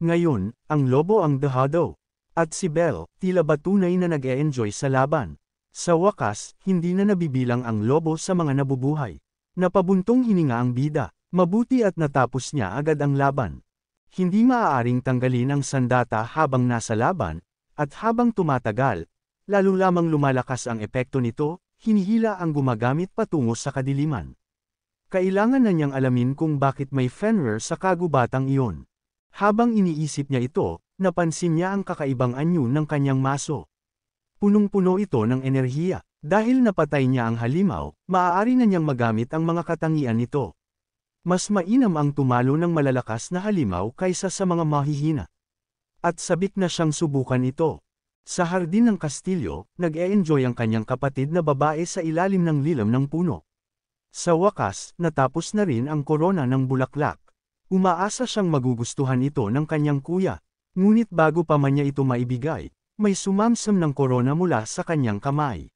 Ngayon, ang lobo ang dehado. At si Belle, tila ba tunay na nag-e-enjoy sa laban. Sa wakas, hindi na nabibilang ang lobo sa mga nabubuhay. Napabuntong hininga ang bida, mabuti at natapos niya agad ang laban. Hindi maaaring tanggalin ang sandata habang nasa laban, at habang tumatagal, lalo lamang lumalakas ang epekto nito, hinihila ang gumagamit patungo sa kadiliman. Kailangan na niyang alamin kung bakit may Fenrir sa kagubatang iyon. Habang iniisip niya ito, napansin niya ang kakaibang anyo ng kanyang maso. Punong-puno ito ng enerhiya. Dahil napatay niya ang halimaw, maaari na niyang magamit ang mga katangian nito. Mas mainam ang tumalo ng malalakas na halimaw kaysa sa mga mahihina. At sabik na siyang subukan ito. Sa hardin ng kastilyo, nag-e-enjoy ang kanyang kapatid na babae sa ilalim ng lilam ng puno. Sa wakas, natapos na rin ang korona ng bulaklak. Umaasa siyang magugustuhan ito ng kanyang kuya. Ngunit bago pa man niya ito maibigay, may sumamsam ng korona mula sa kanyang kamay.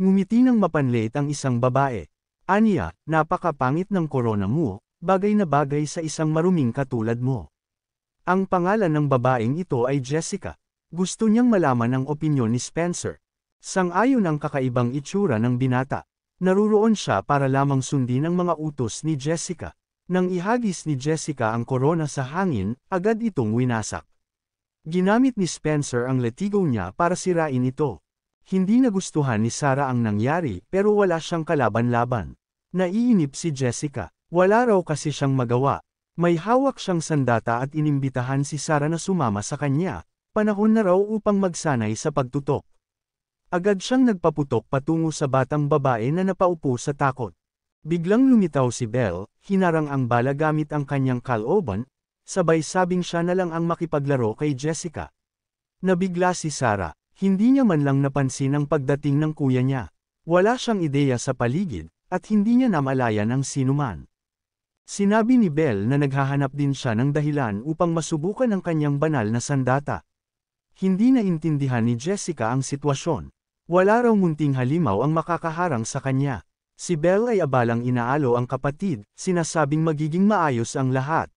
Ngumiti ng mapanlait ang isang babae. Aniya, napakapangit ng korona mo, bagay na bagay sa isang maruming katulad mo. Ang pangalan ng babaeng ito ay Jessica. Gusto niyang malaman ang opinyon ni Spencer. Sang-ayon ang kakaibang itsura ng binata. Naruroon siya para lamang sundin ang mga utos ni Jessica. Nang ihagis ni Jessica ang korona sa hangin, agad itong winasak. Ginamit ni Spencer ang latigo niya para sirain ito. Hindi nagustuhan ni Sarah ang nangyari pero wala siyang kalaban-laban. Naiinip si Jessica. Wala raw kasi siyang magawa. May hawak siyang sandata at inimbitahan si Sarah na sumama sa kanya. Panahon na raw upang magsanay sa pagtutok. Agad siyang nagpaputok patungo sa batang babae na napaupo sa takot. Biglang lumitaw si Belle, hinarang ang bala gamit ang kanyang kalooban, sabay sabing siya na lang ang makipaglaro kay Jessica. Nabigla si Sarah, hindi niya man lang napansin ang pagdating ng kuya niya. Wala siyang ideya sa paligid, at hindi niya namalayan ang sinuman. Sinabi ni Belle na naghahanap din siya ng dahilan upang masubukan ang kanyang banal na sandata. Hindi naintindihan ni Jessica ang sitwasyon. Wala raw munting halimaw ang makakaharang sa kanya. Si Belle ay abalang inaalo ang kapatid, sinasabing magiging maayos ang lahat.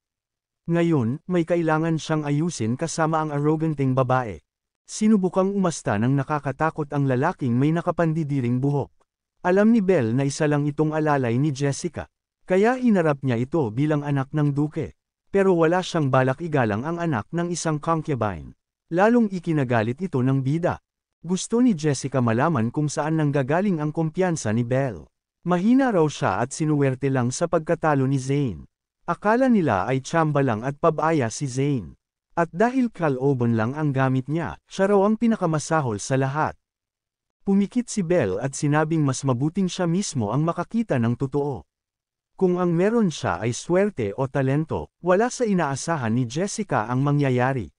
Ngayon, may kailangan siyang ayusin kasama ang arroganting babae. Sinubukang umasta ng nakakatakot ang lalaking may nakapandidiring buhok. Alam ni Belle na isa lang itong alalay ni Jessica. Kaya hinarap niya ito bilang anak ng duke. Pero wala siyang balak igalang ang anak ng isang concubine. Lalong ikinagalit ito ng bida. Gusto ni Jessica malaman kung saan nanggagaling ang kumpiyansa ni Belle. Mahina raw siya at sinuwerte lang sa pagkatalo ni Zane. Akala nila ay tsamba lang at pabaya si Zane. At dahil kalooban lang ang gamit niya, siya raw ang pinakamasahol sa lahat. Pumikit si Belle at sinabing mas mabuting siya mismo ang makakita ng totoo. Kung ang meron siya ay swerte o talento, wala sa inaasahan ni Jessica ang mangyayari.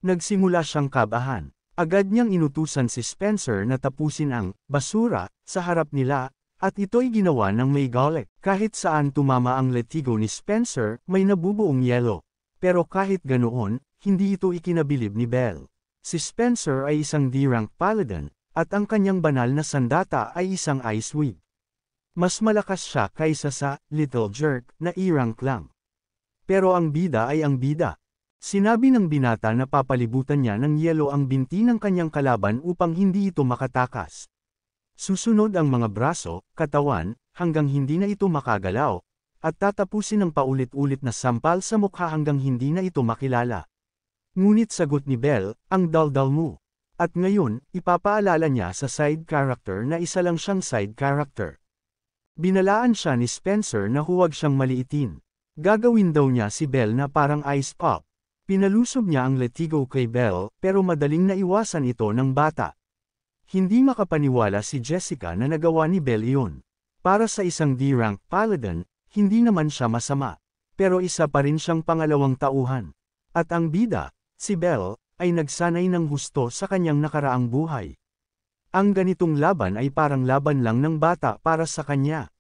Nagsimula siyang kabahan. Agad niyang inutusan si Spencer na tapusin ang basura sa harap nila, at ito'y ginawa ng may galit. Kahit saan tumama ang letigo ni Spencer, may nabubuong yelo. Pero kahit ganoon, hindi ito ikinabilib ni Belle. Si Spencer ay isang D-rank paladin, at ang kanyang banal na sandata ay isang ice whip. Mas malakas siya kaysa sa little jerk na E-rank lang. Pero ang bida ay ang bida. Sinabi ng binata na papalibutan niya ng yelo ang binti ng kanyang kalaban upang hindi ito makatakas. Susunod ang mga braso, katawan, hanggang hindi na ito makagalaw, at tatapusin ng paulit-ulit na sampal sa mukha hanggang hindi na ito makilala. Ngunit sagot ni Belle, ang daldal mo. At ngayon, ipapaalala niya sa side character na isa lang siyang side character. Binalaan siya ni Spencer na huwag siyang maliitin. Gagawin daw niya si Belle na parang ice pop. Pinalusob niya ang letigo kay Belle, pero madaling naiwasan ito ng bata. Hindi makapaniwala si Jessica na nagawa ni Belle iyon. Para sa isang D-rank paladin, hindi naman siya masama. Pero isa pa rin siyang pangalawang tauhan. At ang bida, si Belle, ay nagsanay ng husto sa kanyang nakaraang buhay. Ang ganitong laban ay parang laban lang ng bata para sa kanya.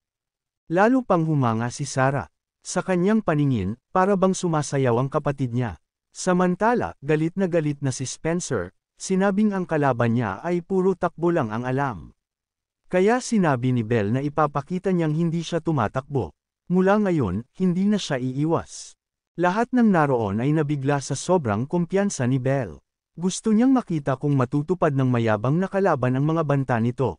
Lalo pang humanga si Sarah. Sa kanyang paningin, para bang sumasayaw ang kapatid niya. Samantala, galit na si Spencer, sinabing ang kalaban niya ay puro takbo lang ang alam. Kaya sinabi ni Belle na ipapakita niyang hindi siya tumatakbo. Mula ngayon, hindi na siya iiwas. Lahat ng naroon ay nabigla sa sobrang kumpiyansa ni Belle. Gusto niyang makita kung matutupad ng mayabang na kalaban ang mga banta nito.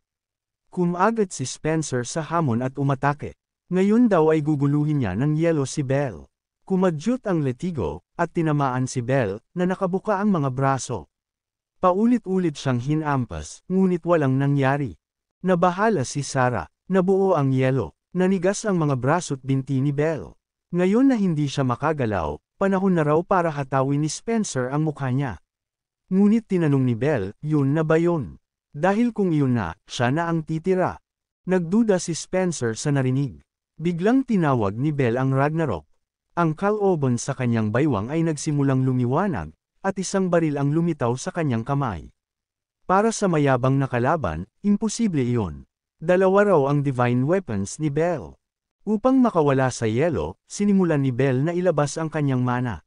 Kumagad si Spencer sa hamon at umatake. Ngayon daw ay guguluhin niya ng yelo si Belle. Kumadyot ang letigo, at tinamaan si Belle, na nakabuka ang mga braso. Paulit-ulit siyang hinampas, ngunit walang nangyari. Nabahala si Sarah, nabuo ang yelo, nanigas ang mga braso't binti ni Belle. Ngayon na hindi siya makagalaw, panahon na raw para hatawin ni Spencer ang mukha niya. Ngunit tinanong ni Belle, yun na ba yun? Dahil kung yun na, siya na ang titira. Nagduda si Spencer sa narinig. Biglang tinawag ni Belle ang Ragnarok. Ang kalooban sa kanyang baywang ay nagsimulang lumiwanag, at isang baril ang lumitaw sa kanyang kamay. Para sa mayabang na kalaban, imposible iyon. Dalawa raw ang divine weapons ni Belle. Upang makawala sa yelo, sinimulan ni Belle na ilabas ang kanyang mana.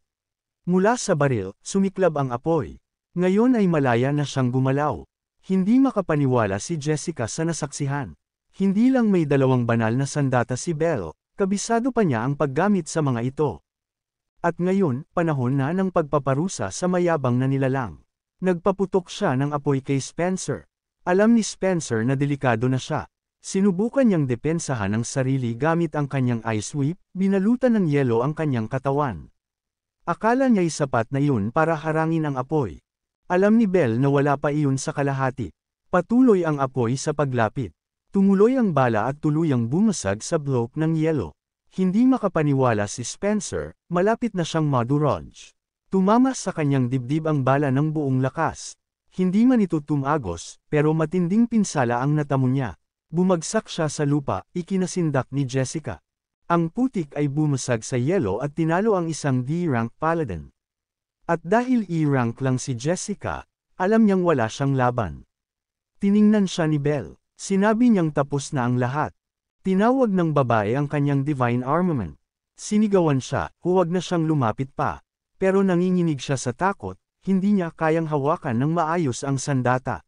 Mula sa baril, sumiklab ang apoy. Ngayon ay malaya na siyang gumalaw. Hindi makapaniwala si Jessica sa nasaksihan. Hindi lang may dalawang banal na sandata si Belle, kabisado pa niya ang paggamit sa mga ito. At ngayon, panahon na ng pagpaparusa sa mayabang na nilalang. Nagpaputok siya ng apoy kay Spencer. Alam ni Spencer na delikado na siya. Sinubukan niyang depensahan ang sarili gamit ang kanyang ice whip, binalutan ng yelo ang kanyang katawan. Akala niya'y sapat na yun para harangin ang apoy. Alam ni Belle na wala pa iyon sa kalahati. Patuloy ang apoy sa paglapit. Tumuloy ang bala at tuluyang bumasag sa bloke ng yelo. Hindi makapaniwala si Spencer, malapit na siyang madurog. Tumama sa kanyang dibdib ang bala ng buong lakas. Hindi man ito tumagos, pero matinding pinsala ang natamo niya. Bumagsak siya sa lupa, ikinasindak ni Jessica. Ang putik ay bumasag sa yelo at tinalo ang isang D-rank paladin. At dahil E-rank lang si Jessica, alam niyang wala siyang laban. Tiningnan siya ni Belle. Sinabi niyang tapos na ang lahat. Tinawag ng babae ang kanyang divine armament. Sinigawan siya, huwag na siyang lumapit pa. Pero nanginginig siya sa takot, hindi niya kayang hawakan ng maayos ang sandata.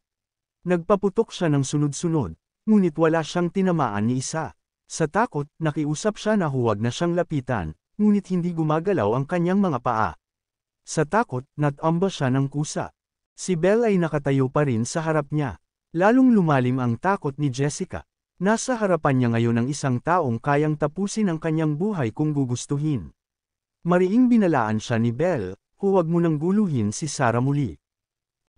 Nagpaputok siya ng sunod-sunod, ngunit wala siyang tinamaan ni isa. Sa takot, nakiusap siya na huwag na siyang lapitan, ngunit hindi gumagalaw ang kanyang mga paa. Sa takot, natamba siya ng kusa. Si Belle ay nakatayo pa rin sa harap niya. Lalong lumalim ang takot ni Jessica. Nasa harapan niya ngayon ang isang taong kayang tapusin ang kanyang buhay kung gugustuhin. Mariing binalaan siya ni Belle, huwag mo nang guluhin si Sarah muli.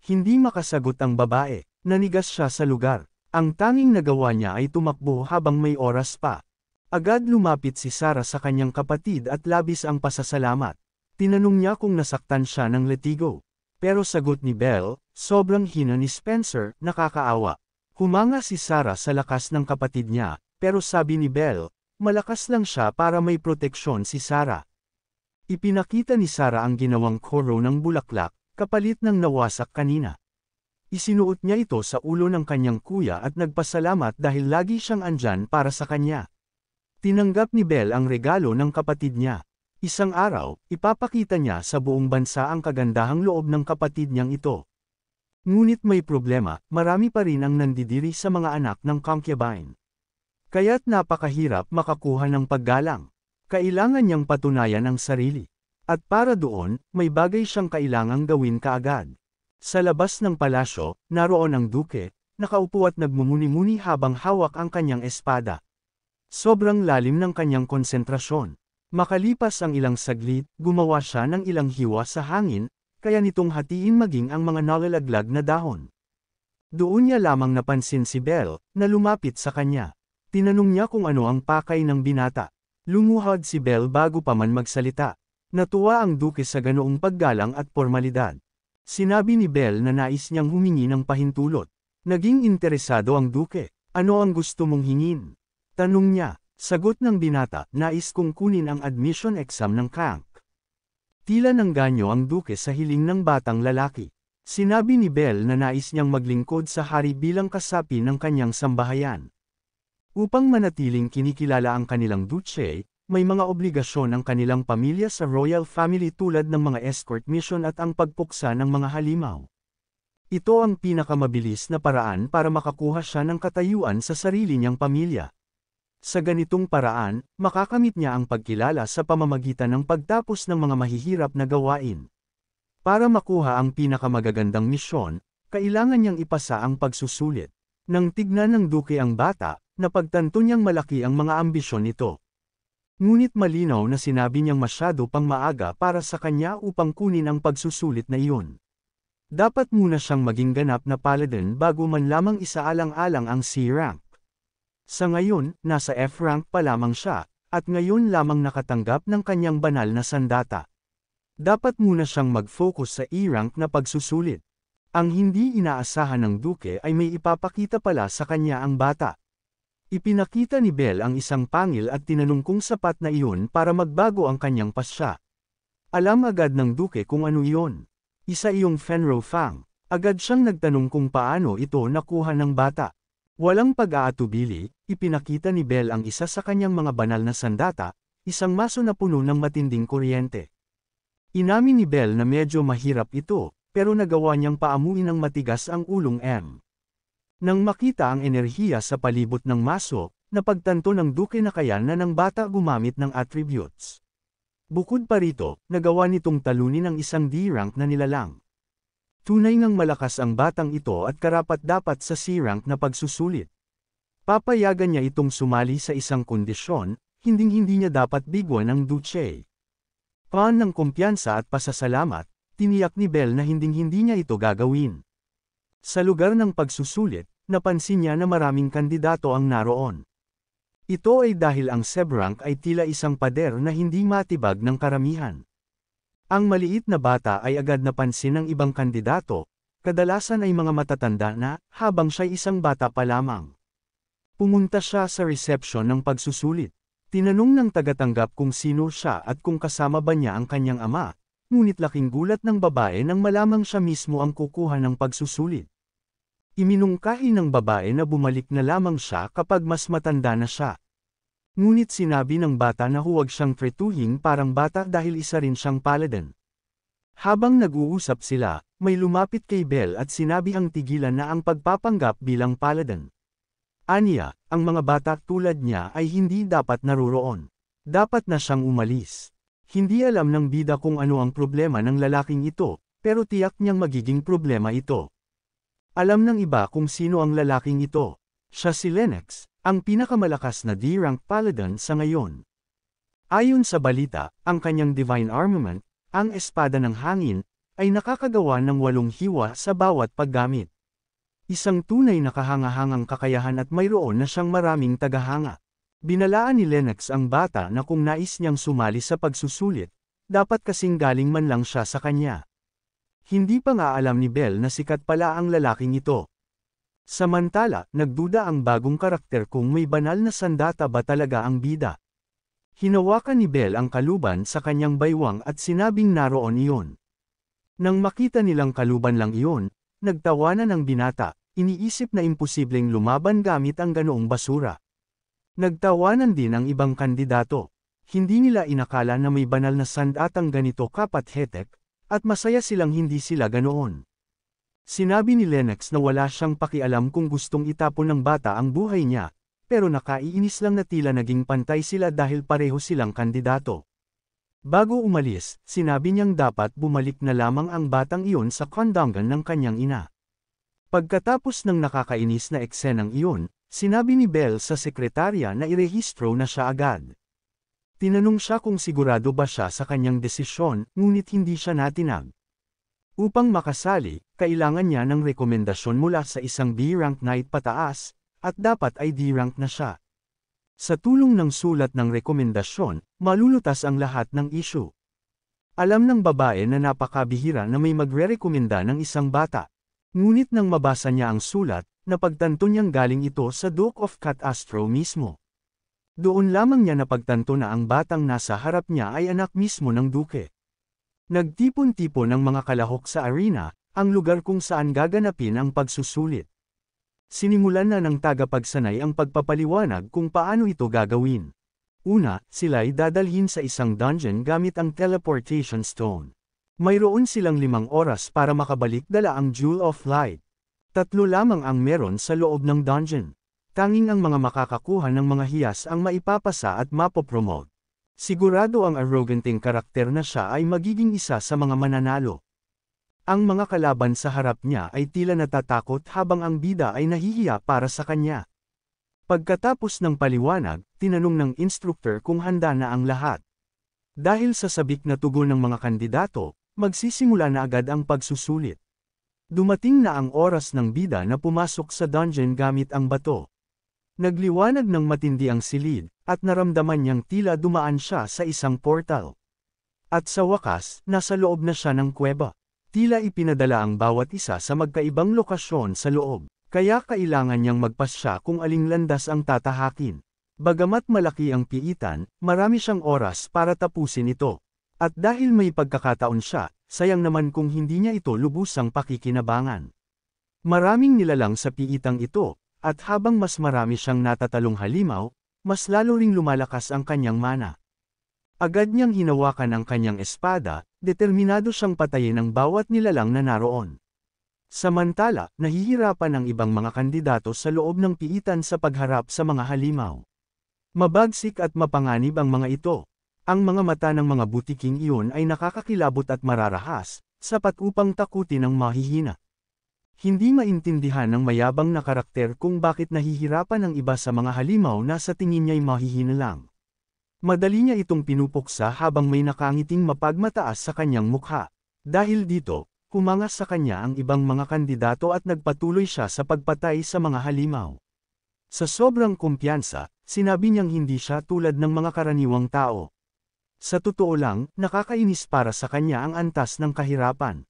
Hindi makasagot ang babae, nanigas siya sa lugar. Ang tanging nagawa niya ay tumakbo habang may oras pa. Agad lumapit si Sarah sa kanyang kapatid at labis ang pasasalamat. Tinanong niya kung nasaktan siya ng letigo. Pero sagot ni Belle, sobrang hina ni Spencer, nakakaawa. Humanga si Sarah sa lakas ng kapatid niya, pero sabi ni Belle, malakas lang siya para may proteksyon si Sarah. Ipinakita ni Sarah ang ginawang koro ng bulaklak, kapalit ng nawasak kanina. Isinuot niya ito sa ulo ng kanyang kuya at nagpasalamat dahil lagi siyang andyan para sa kanya. Tinanggap ni Belle ang regalo ng kapatid niya. Isang araw, ipapakita niya sa buong bansa ang kagandahang loob ng kapatid niyang ito. Ngunit may problema, marami pa rin ang nandidiri sa mga anak ng concubine. Kaya't napakahirap makakuha ng paggalang. Kailangan niyang patunayan ang sarili. At para doon, may bagay siyang kailangang gawin kaagad. Sa labas ng palasyo, naroon ang duke, nakaupo at nagmumuni-muni habang hawak ang kanyang espada. Sobrang lalim ng kanyang konsentrasyon. Makalipas ang ilang saglit, gumawa siya ng ilang hiwa sa hangin, kaya nitong hatiin maging ang mga nalalaglag na dahon. Doon niya lamang napansin si Belle, na lumapit sa kanya. Tinanong niya kung ano ang pakay ng binata. Lumuhod si Belle bago pa man magsalita. Natuwa ang duke sa ganoong paggalang at formalidad. Sinabi ni Belle na nais niyang humingi ng pahintulot. Naging interesado ang duke. Ano ang gusto mong hingin? Tanong niya. Sagot ng binata, nais kong kunin ang admission exam ng Kank. Tila nangganyo ang duke sa hiling ng batang lalaki. Sinabi ni Belle na nais niyang maglingkod sa hari bilang kasapi ng kanyang sambahayan. Upang manatiling kinikilala ang kanilang duce, may mga obligasyon ang kanilang pamilya sa royal family tulad ng mga escort mission at ang pagpuksa ng mga halimaw. Ito ang pinakamabilis na paraan para makakuha siya ng katayuan sa sarili niyang pamilya. Sa ganitong paraan, makakamit niya ang pagkilala sa pamamagitan ng pagtapos ng mga mahihirap na gawain. Para makuha ang pinakamagagandang misyon, kailangan niyang ipasa ang pagsusulit. Nang tignan ng duke ang bata, napagtanto niyang malaki ang mga ambisyon nito. Ngunit malinaw na sinabi niyang masyado pang maaga para sa kanya upang kunin ang pagsusulit na iyon. Dapat muna siyang maging ganap na paladin bago man lamang isaalang-alang ang C-rank. Sa ngayon, nasa F-rank pa lamang siya, at ngayon lamang nakatanggap ng kanyang banal na sandata. Dapat muna siyang mag-focus sa E-rank na pagsusulit. Ang hindi inaasahan ng duke ay may ipapakita pala sa kanya ang bata. Ipinakita ni Belle ang isang pangil at tinanong kung sapat na iyon para magbago ang kanyang pasya. Alam agad ng duke kung ano iyon. Isa iyong Fenro Fang. Agad siyang nagtanong kung paano ito nakuha ng bata. Walang pag-aatubili, ipinakita ni Belle ang isa sa kanyang mga banal na sandata, isang maso na puno ng matinding kuryente. Inamin ni Belle na medyo mahirap ito, pero nagawa niyang paamuin ng matigas ang ulong M. Nang makita ang enerhiya sa palibot ng maso, napagtanto ng duke na kaya na ng bata gumamit ng attributes. Bukod pa rito, nagawa nitong talunin ang isang D-rank na nilalang. Tunay ngang malakas ang batang ito at karapat-dapat sa C-rank na pagsusulit. Papayagan niya itong sumali sa isang kondisyon, hinding-hindi niya dapat bigwan ng duce. Paan ng kumpiyansa at pasasalamat, tiniyak ni Belle na hinding-hindi niya ito gagawin. Sa lugar ng pagsusulit, napansin niya na maraming kandidato ang naroon. Ito ay dahil ang C-rank ay tila isang pader na hindi matibag ng karamihan. Ang maliit na bata ay agad napansin ng ibang kandidato, kadalasan ay mga matatanda na, habang siya'y isang bata pa lamang. Pumunta siya sa reception ng pagsusulit. Tinanong ng tagatanggap kung sino siya at kung kasama ba niya ang kanyang ama, ngunit laking gulat ng babae nang malamang siya mismo ang kukuha ng pagsusulit. Iminungkahi ng babae na bumalik na lamang siya kapag mas matanda na siya. Ngunit sinabi ng bata na huwag siyang tretuhin parang bata dahil isa rin siyang paladin. Habang nag-uusap sila, may lumapit kay Belle at sinabi ang tigilan na ang pagpapanggap bilang paladin. Aniya, ang mga bata tulad niya ay hindi dapat naruroon. Dapat na siyang umalis. Hindi alam ng bida kung ano ang problema ng lalaking ito, pero tiyak niyang magiging problema ito. Alam ng iba kung sino ang lalaking ito. Siya si Lennox, ang pinakamalakas na D-rank paladin sa ngayon. Ayon sa balita, ang kanyang divine armament, ang espada ng hangin, ay nakakagawa ng 8 hiwa sa bawat paggamit. Isang tunay na kahangahangang kakayahan at mayroon na siyang maraming tagahanga. Binalaan ni Lennox ang bata na kung nais niyang sumali sa pagsusulit, dapat kasing galing man lang siya sa kanya. Hindi pa nga alam ni Belle na sikat pala ang lalaking ito. Samantala, nagduda ang bagong karakter kung may banal na sandata ba talaga ang bida. Hinawakan ni Belle ang kaluban sa kanyang baywang at sinabing naroon iyon. Nang makita nilang kaluban lang iyon, nagtawanan ang binata, iniisip na imposibleng lumaban gamit ang ganoong basura. Nagtawanan din ang ibang kandidato. Hindi nila inakala na may banal na sandatang ganito kapathetek, at masaya silang hindi sila ganoon. Sinabi ni Lennox na wala siyang pakialam kung gustong itapon ng bata ang buhay niya, pero nakaiinis lang na tila naging pantay sila dahil pareho silang kandidato. Bago umalis, sinabi niyang dapat bumalik na lamang ang batang iyon sa kondangan ng kanyang ina. Pagkatapos ng nakakainis na eksenang iyon, sinabi ni Belle sa sekretarya na irehistro na siya agad. Tinanong siya kung sigurado ba siya sa kanyang desisyon, ngunit hindi siya natinag. Upang makasali, kailangan niya ng rekomendasyon mula sa isang B-rank knight pataas, at dapat ay D-rank na siya. Sa tulong ng sulat ng rekomendasyon, malulutas ang lahat ng issue. Alam ng babae na napakabihira na may magre-rekomenda ng isang bata. Ngunit nang mabasa niya ang sulat, napagtanto niyang galing ito sa Duke of Catastro mismo. Doon lamang niya napagtanto na ang batang nasa harap niya ay anak mismo ng duke. Nagtipon-tipon ng mga kalahok sa arena, ang lugar kung saan gaganapin ang pagsusulit. Sinimulan na ng tagapagsanay ang pagpapaliwanag kung paano ito gagawin. Una, sila'y dadalhin sa isang dungeon gamit ang teleportation stone. Mayroon silang 5 oras para makabalik dala ang Jewel of Light. 3 lamang ang meron sa loob ng dungeon. Tanging ang mga makakakuha ng mga hiyas ang maipapasa at mapopromote. Sigurado ang arroganting karakter na siya ay magiging isa sa mga mananalo. Ang mga kalaban sa harap niya ay tila natatakot habang ang bida ay nahihiya para sa kanya. Pagkatapos ng paliwanag, tinanong ng instructor kung handa na ang lahat. Dahil sa sabik na tugon ng mga kandidato, magsisimula na agad ang pagsusulit. Dumating na ang oras ng bida na pumasok sa dungeon gamit ang bato. Nagliwanag ng matindi ang silid, at naramdaman niyang tila dumaan siya sa isang portal. At sa wakas, nasa loob na siya ng kuweba. Tila ipinadala ang bawat isa sa magkaibang lokasyon sa loob, kaya kailangan niyang magpasya kung aling landas ang tatahakin. Bagamat malaki ang piitan, marami siyang oras para tapusin ito. At dahil may pagkakataon siya, sayang naman kung hindi niya ito lubusang pakikinabangan. Maraming nilalang sa piitang ito, at habang mas marami siyang natatalong halimaw, mas lalo ring lumalakas ang kanyang mana. Agad niyang hinawakan ang kanyang espada, determinado siyang patayin ang bawat nilalang na naroon. Samantala, nahihirapan ang ibang mga kandidato sa loob ng piitan sa pagharap sa mga halimaw. Mabagsik at mapanganib ang mga ito. Ang mga mata ng mga butiking iyon ay nakakakilabot at mararahas, sapat upang takutin ang mahihina. Hindi maintindihan ng mayabang na karakter kung bakit nahihirapan ang iba sa mga halimaw na sa tingin niya'y mahihina lang. Madali niya itong pinupuksa habang may nakangiting mapagmataas sa kanyang mukha. Dahil dito, kumangas sa kanya ang ibang mga kandidato at nagpatuloy siya sa pagpatay sa mga halimaw. Sa sobrang kumpiyansa, sinabi niyang hindi siya tulad ng mga karaniwang tao. Sa totoo lang, nakakainis para sa kanya ang antas ng kahirapan.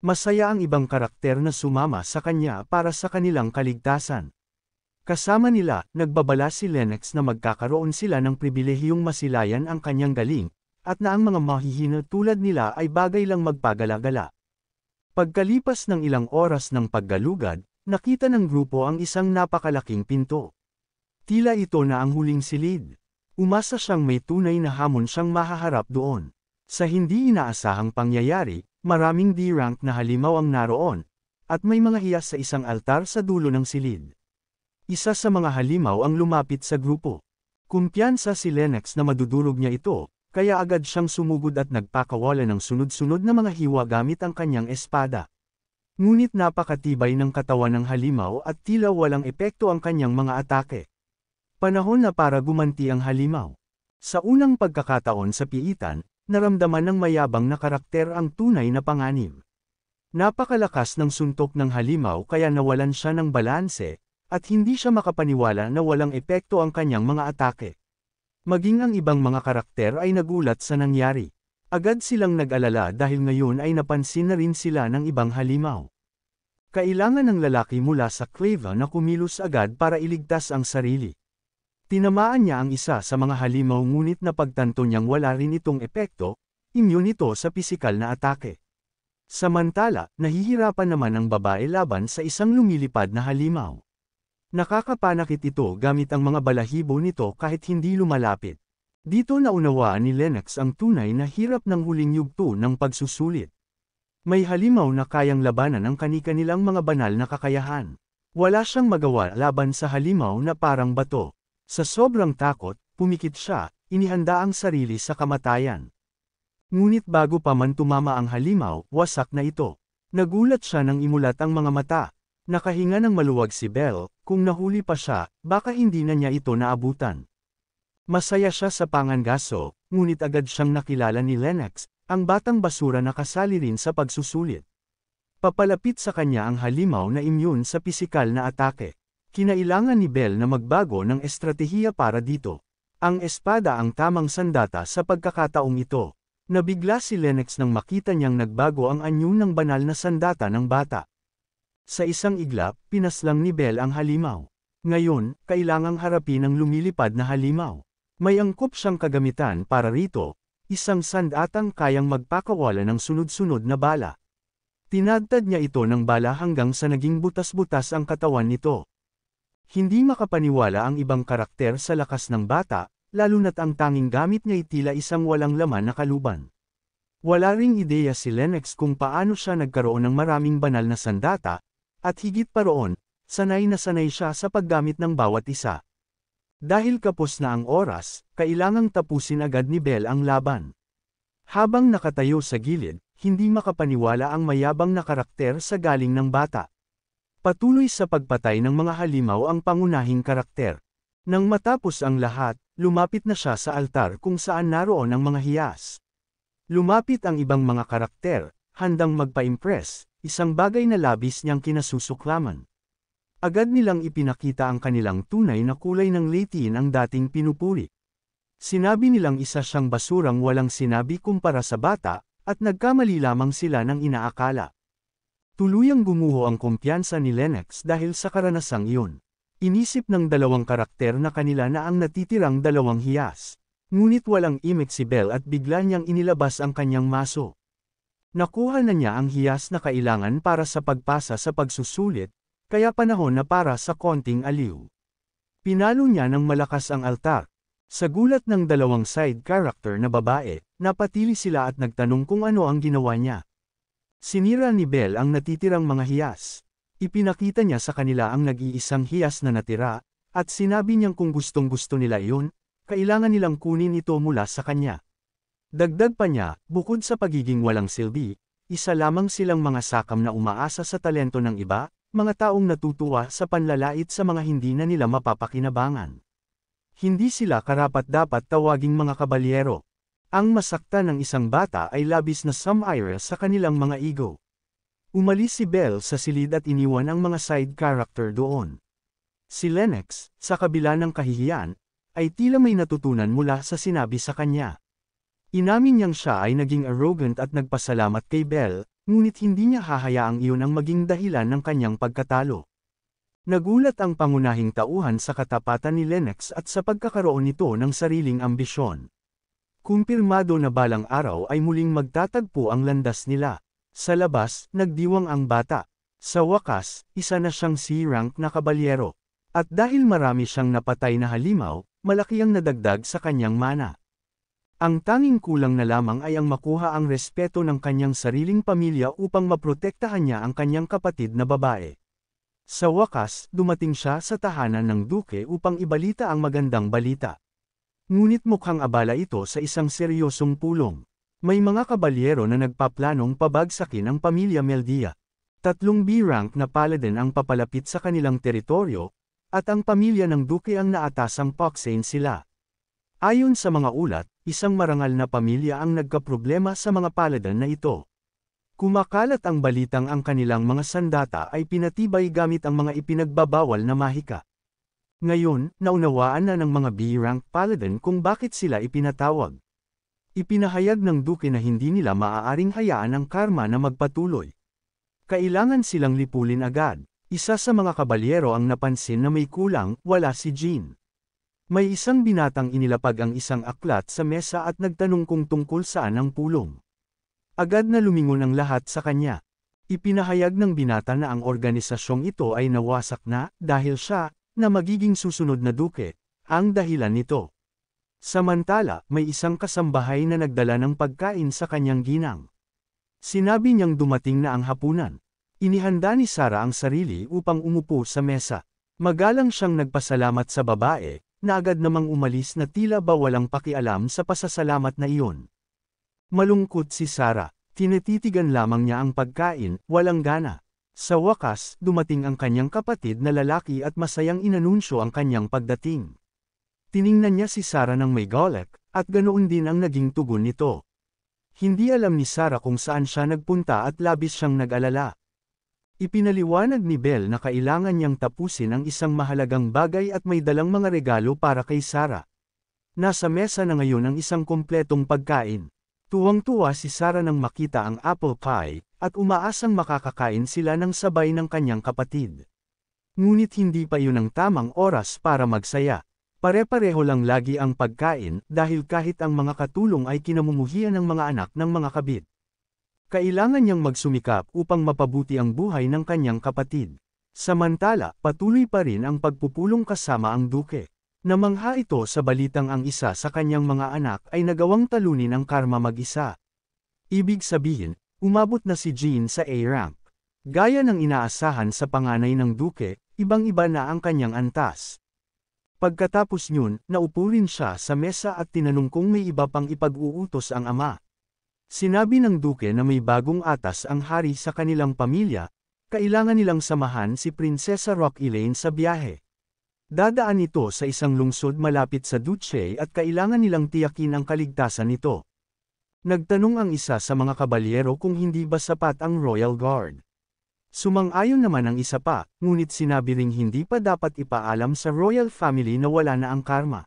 Masaya ang ibang karakter na sumama sa kanya para sa kanilang kaligtasan. Kasama nila, nagbabala si Lennox na magkakaroon sila ng pribilehiyong masilayan ang kanyang galing, at na ang mga mahihina tulad nila ay bagay lang magpagala-gala. Pagkalipas ng ilang oras ng paggalugad, nakita ng grupo ang isang napakalaking pinto. Tila ito na ang huling silid. Umasa siyang may tunay na hamon siyang mahaharap doon. Sa hindi inaasahang pangyayari, maraming D-rank na halimaw ang naroon, at may mga hiyas sa isang altar sa dulo ng silid. Isa sa mga halimaw ang lumapit sa grupo. Kumpiyansa si Lennox na madudurog niya ito, kaya agad siyang sumugod at nagpakawala ng sunod-sunod na mga hiwa gamit ang kanyang espada. Ngunit napakatibay ng katawan ng halimaw at tila walang epekto ang kanyang mga atake. Panahon na para gumanti ang halimaw. Sa unang pagkakataon sa piitan, naramdaman ng mayabang na karakter ang tunay na panganib. Napakalakas ng suntok ng halimaw kaya nawalan siya ng balanse, at hindi siya makapaniwala na walang epekto ang kanyang mga atake. Maging ang ibang mga karakter ay nagulat sa nangyari. Agad silang nag-alala dahil ngayon ay napansin na rin sila ng ibang halimaw. Kailangan ng lalaki mula sa Clava na kumilos agad para iligtas ang sarili. Tinamaan niya ang isa sa mga halimaw ngunit napagtanto niyang wala rin itong epekto, immune ito sa pisikal na atake. Samantala, nahihirapan naman ang babae laban sa isang lumilipad na halimaw. Nakakapanakit ito gamit ang mga balahibo nito kahit hindi lumalapit. Dito naunawaan ni Lennox ang tunay na hirap ng huling yugto ng pagsusulit. May halimaw na kayang labanan ang kani-kanilang mga banal na kakayahan. Wala siyang magawa laban sa halimaw na parang bato. Sa sobrang takot, pumikit siya, inihanda ang sarili sa kamatayan. Ngunit bago pa man tumama ang halimaw, wasak na ito. Nagulat siya nang imulat ang mga mata. Nakahinga ng maluwag si Belle, kung nahuli pa siya, baka hindi na niya ito naabutan. Masaya siya sa pangangaso, ngunit agad siyang nakilala ni Lennox, ang batang basura na kasali rin sa pagsusulit. Papalapit sa kanya ang halimaw na immune sa pisikal na atake. Kinailangan ni Belle na magbago ng estratehiya para dito. Ang espada ang tamang sandata sa pagkakataong ito. Nabigla si Lennox nang makita niyang nagbago ang anyo ng banal na sandata ng bata. Sa isang iglap, pinaslang ni Belle ang halimaw. Ngayon, kailangang harapin ang lumilipad na halimaw. May angkop siyang kagamitan para rito, isang sandatang kayang magpakawala ng sunod-sunod na bala. Tinadtad niya ito ng bala hanggang sa naging butas-butas ang katawan nito. Hindi makapaniwala ang ibang karakter sa lakas ng bata, lalo na't ang tanging gamit niya ay tila isang walang laman na kaluban. Wala ring ideya si Lennox kung paano siya nagkaroon ng maraming banal na sandata, at higit pa roon, sanay na sanay siya sa paggamit ng bawat isa. Dahil kapos na ang oras, kailangang tapusin agad ni Belle ang laban. Habang nakatayo sa gilid, hindi makapaniwala ang mayabang na karakter sa galing ng bata. Patuloy sa pagpatay ng mga halimaw ang pangunahing karakter. Nang matapos ang lahat, lumapit na siya sa altar kung saan naroon ang mga hiyas. Lumapit ang ibang mga karakter, handang magpa-impress, isang bagay na labis niyang kinasusuklaman. Agad nilang ipinakita ang kanilang tunay na kulay ng litin ang dating pinupuri. Sinabi nilang isa siyang basurang walang sinabi kumpara sa bata, at nagkamali lamang sila ng inaakala. Tuluyang gumuho ang kumpiyansa ni Lennox dahil sa karanasang iyon. Inisip ng dalawang karakter na kanila na ang natitirang dalawang hiyas. Ngunit walang imik si Belle at bigla niyang inilabas ang kanyang maso. Nakuha na niya ang hiyas na kailangan para sa pagpasa sa pagsusulit, kaya panahon na para sa konting aliw. Pinalo niya ng malakas ang altar. Sa gulat ng dalawang side character na babae, napatili sila at nagtanong kung ano ang ginawa niya. Sinira ni Belle ang natitirang mga hiyas. Ipinakita niya sa kanila ang nag-iisang hiyas na natira, at sinabi niyang kung gustong-gusto nila iyon, kailangan nilang kunin ito mula sa kanya. Dagdag pa niya, bukod sa pagiging walang silbi, isa lamang silang mga sakam na umaasa sa talento ng iba, mga taong natutuwa sa panlalait sa mga hindi na nila mapapakinabangan. Hindi sila karapat-dapat tawaging mga kabalyero. Ang masaktan ng isang bata ay labis na sumire sa kanilang mga ego. Umalis si Belle sa silid at iniwan ang mga side character doon. Si Lennox, sa kabila ng kahihiyan, ay tila may natutunan mula sa sinabi sa kanya. Inamin niyang siya ay naging arrogant at nagpasalamat kay Belle, ngunit hindi niya hahayaang iyon ang maging dahilan ng kanyang pagkatalo. Nagulat ang pangunahing tauhan sa katapatan ni Lennox at sa pagkakaroon nito ng sariling ambisyon. Kumpirmado na balang araw ay muling magtatagpo ang landas nila. Sa labas, nagdiwang ang bata. Sa wakas, isa na siyang C-rank na kabalyero. At dahil marami siyang napatay na halimaw, malaki ang nadagdag sa kanyang mana. Ang tanging kulang na lamang ay ang makuha ang respeto ng kanyang sariling pamilya upang maprotektahan niya ang kanyang kapatid na babae. Sa wakas, dumating siya sa tahanan ng duke upang ibalita ang magandang balita. Ngunit mukhang abala ito sa isang seryosong pulong. May mga kabalyero na nagpaplanong pabagsakin ang pamilya Meldia. 3 B-rank na paladin ang papalapit sa kanilang teritoryo, at ang pamilya ng duke ang naatasang paksain sila. Ayon sa mga ulat, isang marangal na pamilya ang nagkaproblema sa mga paladin na ito. Kumakalat ang balitang ang kanilang mga sandata ay pinatibay gamit ang mga ipinagbabawal na mahika. Ngayon, naunawaan na ng mga B-rank paladin kung bakit sila ipinatawag. Ipinahayag ng duke na hindi nila maaaring hayaan ang karma na magpatuloy. Kailangan silang lipulin agad. Isa sa mga kabalyero ang napansin na may kulang, wala si Jean. May isang binatang inilapag ang isang aklat sa mesa at nagtanong kung tungkol saan ang pulong. Agad na lumingon ang lahat sa kanya. Ipinahayag ng binata na ang organisasyong ito ay nawasak na, dahil siya, na magiging susunod na duke, ang dahilan nito. Samantala, may isang kasambahay na nagdala ng pagkain sa kanyang ginang. Sinabi niyang dumating na ang hapunan. Inihanda ni Sarah ang sarili upang umupo sa mesa. Magalang siyang nagpasalamat sa babae, na agad namang umalis na tila ba walang pakialam sa pasasalamat na iyon. Malungkot si Sarah, tinititigan lamang niya ang pagkain, walang gana. Sa wakas, dumating ang kanyang kapatid na lalaki at masayang inanunsyo ang kanyang pagdating. Tiningnan niya si Sarah ng may galak, at ganoon din ang naging tugon nito. Hindi alam ni Sarah kung saan siya nagpunta at labis siyang nag-alala. Ipinaliwanag ni Belle na kailangan niyang tapusin ang isang mahalagang bagay at may dalang mga regalo para kay Sarah. Nasa mesa na ngayon ang isang kompletong pagkain. Tuwang-tuwa si Sarah nang makita ang apple pie, at umaasang makakakain sila ng sabay ng kanyang kapatid. Ngunit hindi pa yun ang tamang oras para magsaya. Pare-pareho lang lagi ang pagkain dahil kahit ang mga katulong ay kinamumuhian ng mga anak ng mga kabit. Kailangan niyang magsumikap upang mapabuti ang buhay ng kanyang kapatid. Samantala, patuloy pa rin ang pagpupulong kasama ang duke. Namangha ito sa balitang ang isa sa kanyang mga anak ay nagawang talunin ang karma mag-isa. Ibig sabihin, umabot na si Jean sa A-rank. Gaya ng inaasahan sa panganay ng duke, ibang-iba na ang kanyang antas. Pagkatapos nyun, naupo rin siya sa mesa at tinanong kung may iba pang ipag-uutos ang ama. Sinabi ng duke na may bagong atas ang hari sa kanilang pamilya, kailangan nilang samahan si Prinsesa Rock Elaine sa biyahe. Dadaan ito sa isang lungsod malapit sa Duce at kailangan nilang tiyakin ang kaligtasan nito. Nagtanong ang isa sa mga kabalyero kung hindi ba sapat ang Royal Guard. Sumang-ayon naman ang isa pa, ngunit sinabi ring hindi pa dapat ipaalam sa royal family na wala na ang karma.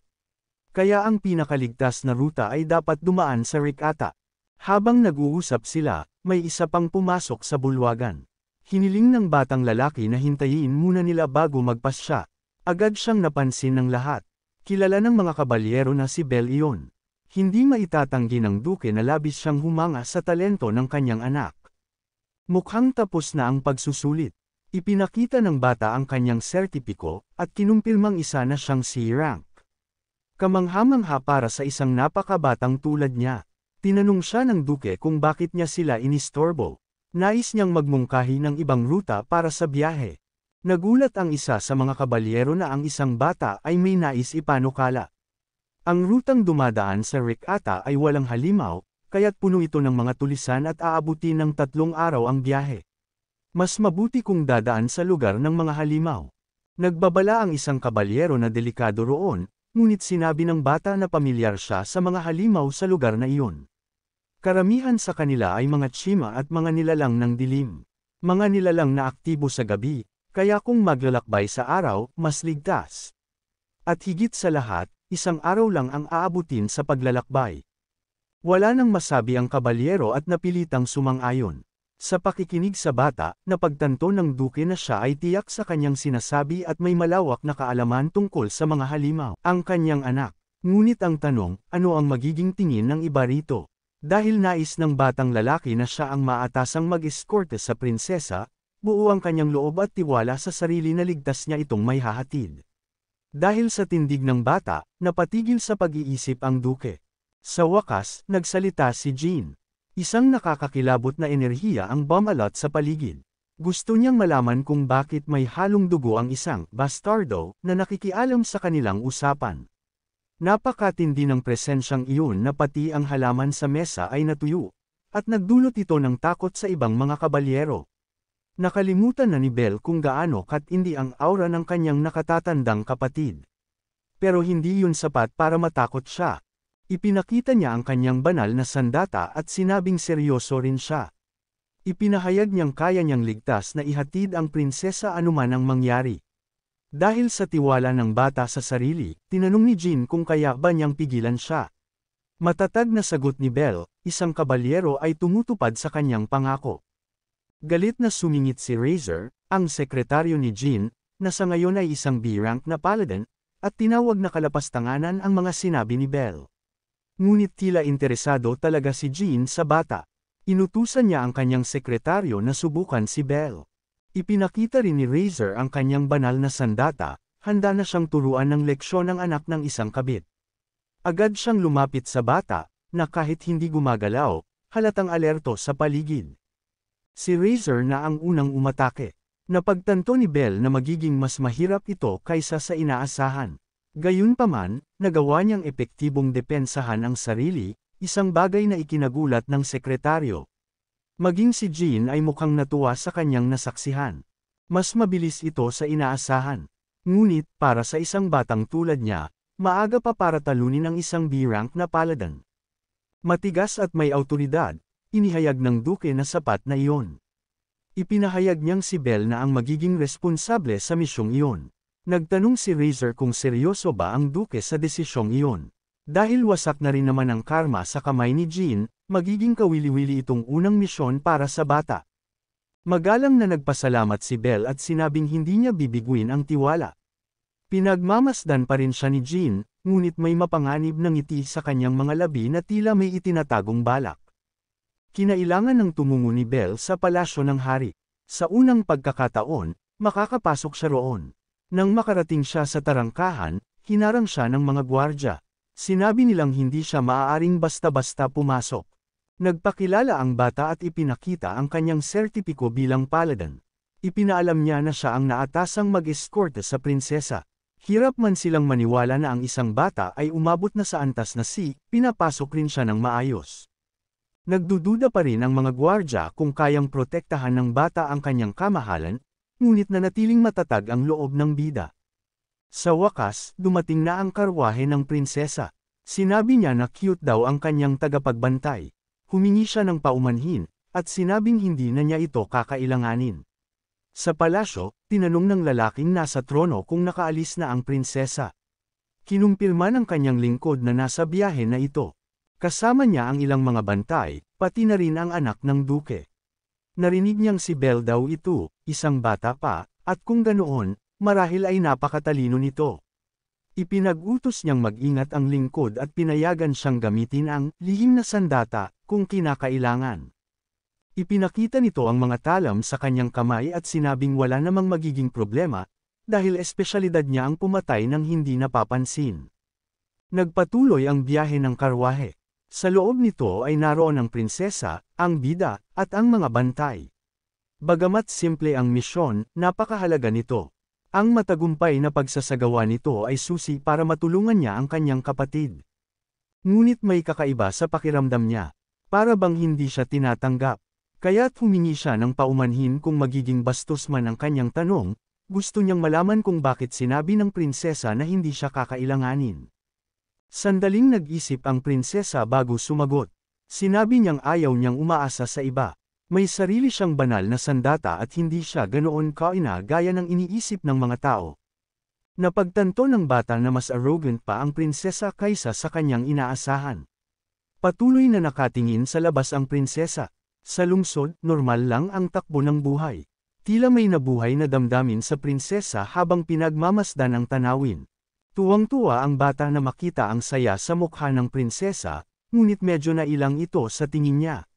Kaya ang pinakaligtas na ruta ay dapat dumaan sa Ricata. Habang nag-uusap sila, may isa pang pumasok sa bulwagan. Hiniling ng batang lalaki na hintayin muna nila bago magpasya. Agad siyang napansin ng lahat. Kilala ng mga kabalyero na si Belle iyon. Hindi maitatanggi ng duke na labis siyang humanga sa talento ng kanyang anak. Mukhang tapos na ang pagsusulit. Ipinakita ng bata ang kanyang sertipiko, at kinumpirmang isa na siyang C-rank. Kamangha-mangha para sa isang napakabatang tulad niya. Tinanong siya ng duke kung bakit niya sila inistorbo. Nais niyang magmungkahi ng ibang ruta para sa biyahe. Nagulat ang isa sa mga kabalyero na ang isang bata ay may nais ipanukala. Ang rutang dumadaan sa Ricata ay walang halimaw, kaya't puno ito ng mga tulisan at aabutin ng 3 araw ang biyahe. Mas mabuti kung dadaan sa lugar ng mga halimaw. Nagbabala ang isang kabalyero na delikado roon, ngunit sinabi ng bata na pamilyar siya sa mga halimaw sa lugar na iyon. Karamihan sa kanila ay mga tsima at mga nilalang ng dilim. Mga nilalang na aktibo sa gabi, kaya kung maglalakbay sa araw, mas ligtas. At higit sa lahat, isang araw lang ang aabutin sa paglalakbay. Wala nang masabi ang kabalyero at napilitang sumang-ayon. Sa pakikinig sa bata, napagtanto ng duke na siya ay tiyak sa kanyang sinasabi at may malawak na kaalaman tungkol sa mga halimaw. Ang kanyang anak. Ngunit ang tanong, ano ang magiging tingin ng iba rito? Dahil nais ng batang lalaki na siya ang maatasang mag-eskorte sa prinsesa, buo ang kanyang loob at tiwala sa sarili na ligtas niya itong may hahatid. Dahil sa tindig ng bata, napatigil sa pag-iisip ang duke. Sa wakas, nagsalita si Jean. Isang nakakakilabot na enerhiya ang bumalot sa paligid. Gusto niyang malaman kung bakit may halong dugo ang isang bastardo na nakikialam sa kanilang usapan. Napakatindi ng presensyang iyon na pati ang halaman sa mesa ay natuyo, at nagdulot ito ng takot sa ibang mga kabalyero. Nakalimutan na ni Belle kung gaano katindi ang aura ng kanyang nakatatandang kapatid. Pero hindi yun sapat para matakot siya. Ipinakita niya ang kanyang banal na sandata at sinabing seryoso rin siya. Ipinahayag niyang kaya niyang ligtas na ihatid ang prinsesa anuman ang mangyari. Dahil sa tiwala ng bata sa sarili, tinanong ni Jean kung kaya ba niyang pigilan siya. Matatag na sagot ni Belle, isang kabalyero ay tumutupad sa kanyang pangako. Galit na sumingit si Razor, ang sekretaryo ni Jean, na sa ngayon ay isang B-rank na paladin, at tinawag na kalapastanganan ang mga sinabi ni Belle. Ngunit tila interesado talaga si Jean sa bata. Inutusan niya ang kanyang sekretaryo na subukan si Belle. Ipinakita rin ni Razor ang kanyang banal na sandata, handa na siyang turuan ng leksyon ng anak ng isang kabit. Agad siyang lumapit sa bata, na kahit hindi gumagalaw, halatang alerto sa paligid. Si Razor na ang unang umatake. Napagtanto ni Belle na magiging mas mahirap ito kaysa sa inaasahan. Gayunpaman, nagawa niyang epektibong depensahan ang sarili, isang bagay na ikinagulat ng sekretaryo. Maging si Jean ay mukhang natuwa sa kanyang nasaksihan. Mas mabilis ito sa inaasahan. Ngunit, para sa isang batang tulad niya, maaga pa para talunin ang isang B-rank na paladin. Matigas at may awtoridad, inihayag ng duke na sapat na iyon. Ipinahayag niyang si Belle na ang magiging responsable sa misyong iyon. Nagtanong si Razor kung seryoso ba ang duke sa desisyong iyon. Dahil wasak na rin naman ang karma sa kamay ni Jean, magiging kawili-wili itong unang misyon para sa bata. Magalang na nagpasalamat si Belle at sinabing hindi niya bibiguin ang tiwala. Pinagmamasdan pa rin siya ni Jean, ngunit may mapanganib na ngiti sa kanyang mga labi na tila may itinatagong balak. Kinailangan ng tumungo ni Belle sa palasyo ng hari. Sa unang pagkakataon, makakapasok siya roon. Nang makarating siya sa tarangkahan, hinarang siya ng mga gwardya. Sinabi nilang hindi siya maaaring basta-basta pumasok. Nagpakilala ang bata at ipinakita ang kanyang sertipiko bilang paladin. Ipinaalam niya na siya ang naatasang mag-escort sa prinsesa. Hirap man silang maniwala na ang isang bata ay umabot na sa antas na pinapasok rin siya ng maayos. Nagdududa pa rin ang mga gwardya kung kayang protektahan ng bata ang kanyang kamahalan, ngunit nanatiling matatag ang loob ng bida. Sa wakas, dumating na ang karwahe ng prinsesa. Sinabi niya na cute daw ang kanyang tagapagbantay. Humingi siya ng paumanhin, at sinabing hindi na niya ito kakailanganin. Sa palasyo, tinanong ng lalaking nasa trono kung nakaalis na ang prinsesa. Kinumpirma ng kanyang lingkod na nasa biyahe na ito. Kasama niya ang ilang mga bantay, pati na rin ang anak ng duke. Narinig niyang si Belle daw ito, isang bata pa, at kung ganoon, marahil ay napakatalino nito. Ipinag-utos niyang mag-ingat ang lingkod at pinayagan siyang gamitin ang lihim na sandata kung kinakailangan. Ipinakita nito ang mga talam sa kanyang kamay at sinabing wala namang magiging problema, dahil espesyalidad niya ang pumatay ng hindi napapansin. Nagpatuloy ang biyahe ng karwahe. Sa loob nito ay naroon ang prinsesa, ang bida, at ang mga bantay. Bagamat simple ang misyon, napakahalaga nito. Ang matagumpay na pagsasagawa nito ay susi para matulungan niya ang kanyang kapatid. Ngunit may kakaiba sa pakiramdam niya. Para bang hindi siya tinatanggap. Kaya't humingi siya ng paumanhin kung magiging bastos man ang kanyang tanong, gusto niyang malaman kung bakit sinabi ng prinsesa na hindi siya kakailanganin. Sandaling nag-isip ang prinsesa bago sumagot. Sinabi niyang ayaw niyang umaasa sa iba. May sarili siyang banal na sandata at hindi siya ganoon kaina gaya ng iniisip ng mga tao. Napagtanto ng bata na mas arrogant pa ang prinsesa kaysa sa kanyang inaasahan. Patuloy na nakatingin sa labas ang prinsesa. Sa lungsod, normal lang ang takbo ng buhay. Tila may nabuhay na damdamin sa prinsesa habang pinagmamasdan ang tanawin. Tuwang-tuwa ang bata na makita ang saya sa mukha ng prinsesa, ngunit medyo nailang ito sa tingin niya.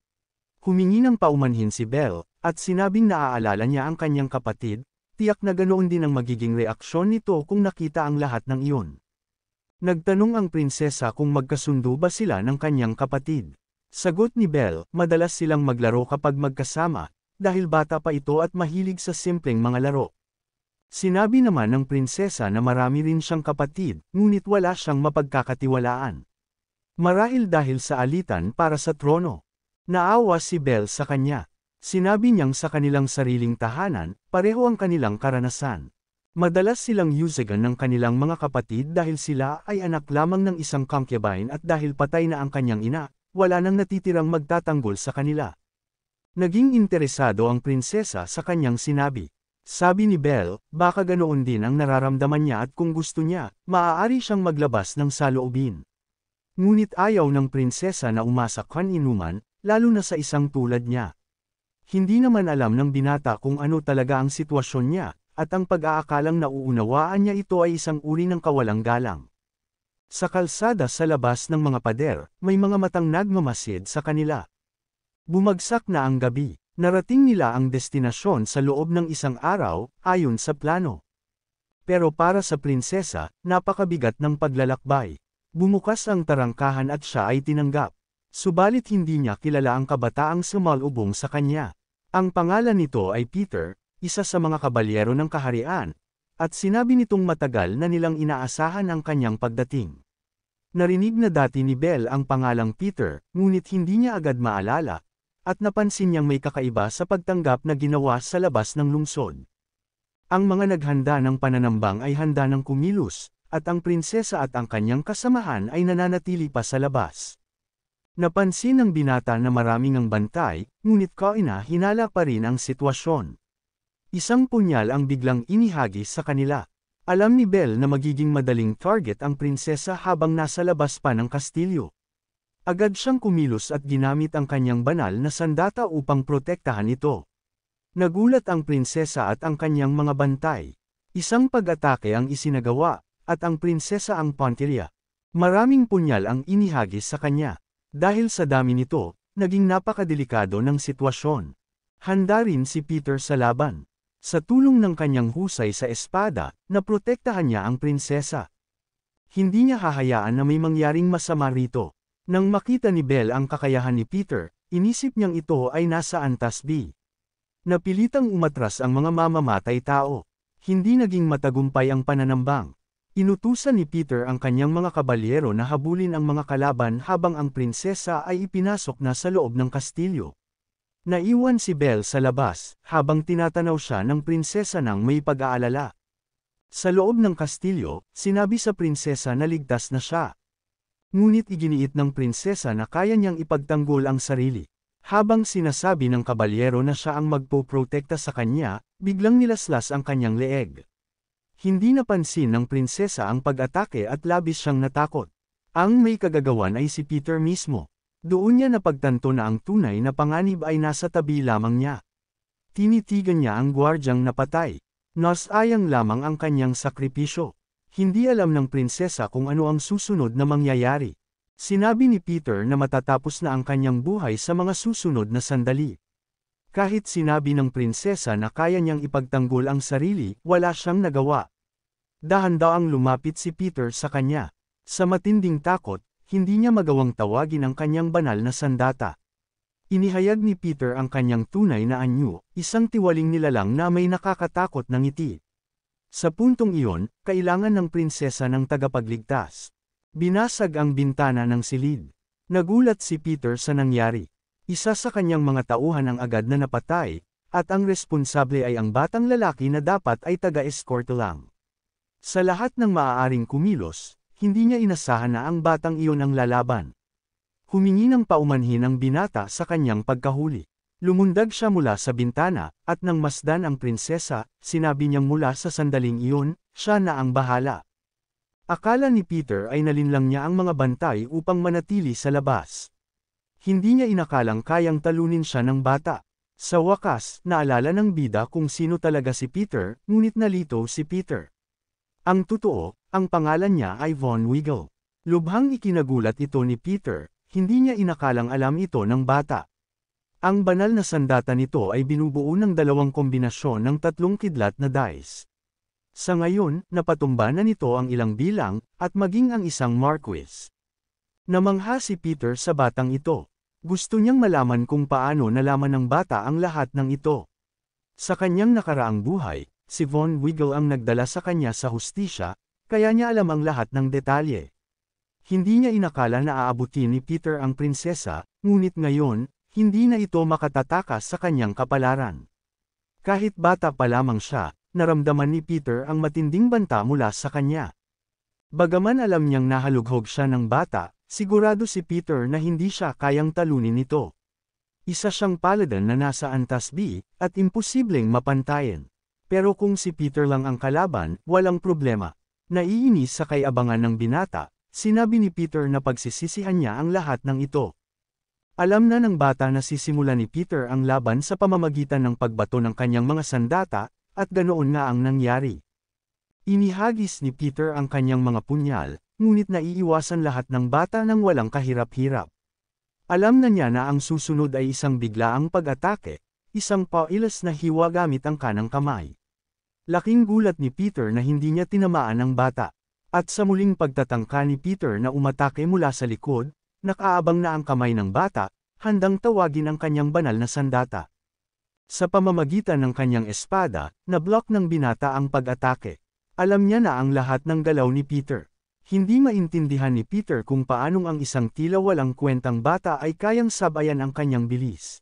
Humingi ng paumanhin si Belle, at sinabing naaalala niya ang kanyang kapatid, tiyak na ganoon din ang magiging reaksyon nito kung nakita ang lahat ng iyon. Nagtanong ang prinsesa kung magkasundo ba sila ng kanyang kapatid. Sagot ni Belle, madalas silang maglaro kapag magkasama, dahil bata pa ito at mahilig sa simpleng mga laro. Sinabi naman ng prinsesa na marami rin siyang kapatid, ngunit wala siyang mapagkakatiwalaan. Marahil dahil sa alitan para sa trono. Naawa si Belle sa kanya. Sinabi niyang sa kanilang sariling tahanan, pareho ang kanilang karanasan. Madalas silang yusagan ng kanilang mga kapatid dahil sila ay anak lamang ng isang concubine at dahil patay na ang kanyang ina, wala nang natitirang magtatanggol sa kanila. Naging interesado ang prinsesa sa kanyang sinabi. Sabi ni Belle, baka ganoon din ang nararamdaman niya at kung gusto niya, maaari siyang maglabas ng saloobin. Ngunit ayaw ng prinsesa na umasa kaninuman, lalo na sa isang tulad niya. Hindi naman alam ng binata kung ano talaga ang sitwasyon niya, at ang pag-aakalang nauunawaan niya ito ay isang uri ng kawalang galang. Sa kalsada sa labas ng mga pader, may mga matang nagmamasid sa kanila. Bumagsak na ang gabi. Narating nila ang destinasyon sa loob ng isang araw, ayon sa plano. Pero para sa prinsesa, napakabigat ng paglalakbay. Bumukas ang tarangkahan at siya ay tinanggap. Subalit hindi niya kilala ang kabataang sumalubong sa kanya. Ang pangalan nito ay Peter, isa sa mga kabalyero ng kaharian, at sinabi nitong matagal na nilang inaasahan ang kanyang pagdating. Narinig na dati ni Belle ang pangalang Peter, ngunit hindi niya agad maalala, at napansin niyang may kakaiba sa pagtanggap na ginawa sa labas ng lungsod. Ang mga naghanda ng pananambang ay handa ng kumilos, at ang prinsesa at ang kanyang kasamahan ay nananatili pa sa labas. Napansin ng binata na maraming ang bantay, ngunit hinala pa rin ang sitwasyon. Isang punyal ang biglang inihagis sa kanila. Alam ni Belle na magiging madaling target ang prinsesa habang nasa labas pa ng kastilyo. Agad siyang kumilos at ginamit ang kanyang banal na sandata upang protektahan ito. Nagulat ang prinsesa at ang kanyang mga bantay. Isang pag-atake ang isinagawa, at ang prinsesa ang puntirya. Maraming punyal ang inihagis sa kanya. Dahil sa dami nito, naging napakadelikado ng sitwasyon. Handa rin si Peter sa laban. Sa tulong ng kanyang husay sa espada, naprotektahan niya ang prinsesa. Hindi niya hahayaan na may mangyaring masama rito. Nang makita ni Belle ang kakayahan ni Peter, inisip niyang ito ay nasa antas B. Napilitang umatras ang mga mamamatay tao. Hindi naging matagumpay ang pananambang. Inutusan ni Peter ang kanyang mga kabalyero na habulin ang mga kalaban habang ang prinsesa ay ipinasok na sa loob ng kastilyo. Naiwan si Belle sa labas, habang tinatanaw siya ng prinsesa nang may pag-aalala. Sa loob ng kastilyo, sinabi sa prinsesa na ligtas na siya. Ngunit iginiit ng prinsesa na kaya niyang ipagtanggol ang sarili. Habang sinasabi ng kabalyero na siya ang magpoprotekta sa kanya, biglang nilaslas ang kanyang leeg. Hindi napansin ng prinsesa ang pag-atake at labis siyang natakot. Ang may kagagawan ay si Peter mismo. Doon niya napagtanto na ang tunay na panganib ay nasa tabi lamang niya. Tinitigan niya ang gwardyang napatay. Nasayang lamang ang kanyang sakripisyo. Hindi alam ng prinsesa kung ano ang susunod na mangyayari. Sinabi ni Peter na matatapos na ang kanyang buhay sa mga susunod na sandali. Kahit sinabi ng prinsesa na kaya niyang ipagtanggol ang sarili, wala siyang nagawa. Dahan-daang lumapit si Peter sa kanya. Sa matinding takot, hindi niya magawang tawagin ang kanyang banal na sandata. Inihayag ni Peter ang kanyang tunay na anyo, isang tiwaling nilalang na may nakakatakot na ngiti. Sa puntong iyon, kailangan ng prinsesa ng tagapagligtas. Binasag ang bintana ng silid. Nagulat si Peter sa nangyari. Isa sa kanyang mga tauhan ang agad na napatay, at ang responsable ay ang batang lalaki na dapat ay taga-escort lang. Sa lahat ng maaaring kumilos, hindi niya inasahan na ang batang iyon ang lalaban. Humingi ng paumanhin ang binata sa kanyang pagkahuli. Lumundag siya mula sa bintana, at nang masdan ang prinsesa, sinabi niyang mula sa sandaling iyon, siya na ang bahala. Akala ni Peter ay nalinlang niya ang mga bantay upang manatili sa labas. Hindi niya inakalang kayang talunin siya ng bata. Sa wakas, naalala ng bida kung sino talaga si Peter, ngunit nalito si Peter. Ang totoo, ang pangalan niya ay Von Wiggle. Lubhang ikinagulat ito ni Peter, hindi niya inakalang alam ito ng bata. Ang banal na sandata nito ay binubuo ng dalawang kombinasyon ng tatlong kidlat na dice. Sa ngayon, napatumba na nito ang ilang bilang, at maging ang isang marquis. Namangha si Peter sa batang ito. Gusto niyang malaman kung paano nalaman ng bata ang lahat ng ito. Sa kanyang nakaraang buhay, si Von Wiggle ang nagdala sa kanya sa hustisya, kaya niya alam ang lahat ng detalye. Hindi niya inakala na aabutin ni Peter ang prinsesa, ngunit ngayon, hindi na ito makatatakas sa kanyang kapalaran. Kahit bata pa lamang siya, naramdaman ni Peter ang matinding banta mula sa kanya. Bagaman alam niyang nahalughog siya ng bata, sigurado si Peter na hindi siya kayang talunin ito. Isa siyang paladin na nasa antas B, at imposibleng mapantayan. Pero kung si Peter lang ang kalaban, walang problema. Naiinis sa kay-abangan ng binata, sinabi ni Peter na pagsisisihan niya ang lahat ng ito. Alam na ng bata na sisimula ni Peter ang laban sa pamamagitan ng pagbato ng kanyang mga sandata, at ganoon nga ang nangyari. Inihagis ni Peter ang kanyang mga punyal, ngunit naiiwasan lahat ng bata ng walang kahirap-hirap. Alam na niya na ang susunod ay isang biglaang pag-atake, isang pauilas na hiwa gamit ang kanang kamay. Laking gulat ni Peter na hindi niya tinamaan ang bata. At sa muling pagtatangka ni Peter na umatake mula sa likod, nakaabang na ang kamay ng bata, handang tawagin ang kanyang banal na sandata. Sa pamamagitan ng kanyang espada, na-block ng binata ang pag-atake. Alam niya na ang lahat ng galaw ni Peter. Hindi maintindihan ni Peter kung paanong ang isang tila walang kwentang bata ay kayang sabayan ang kanyang bilis.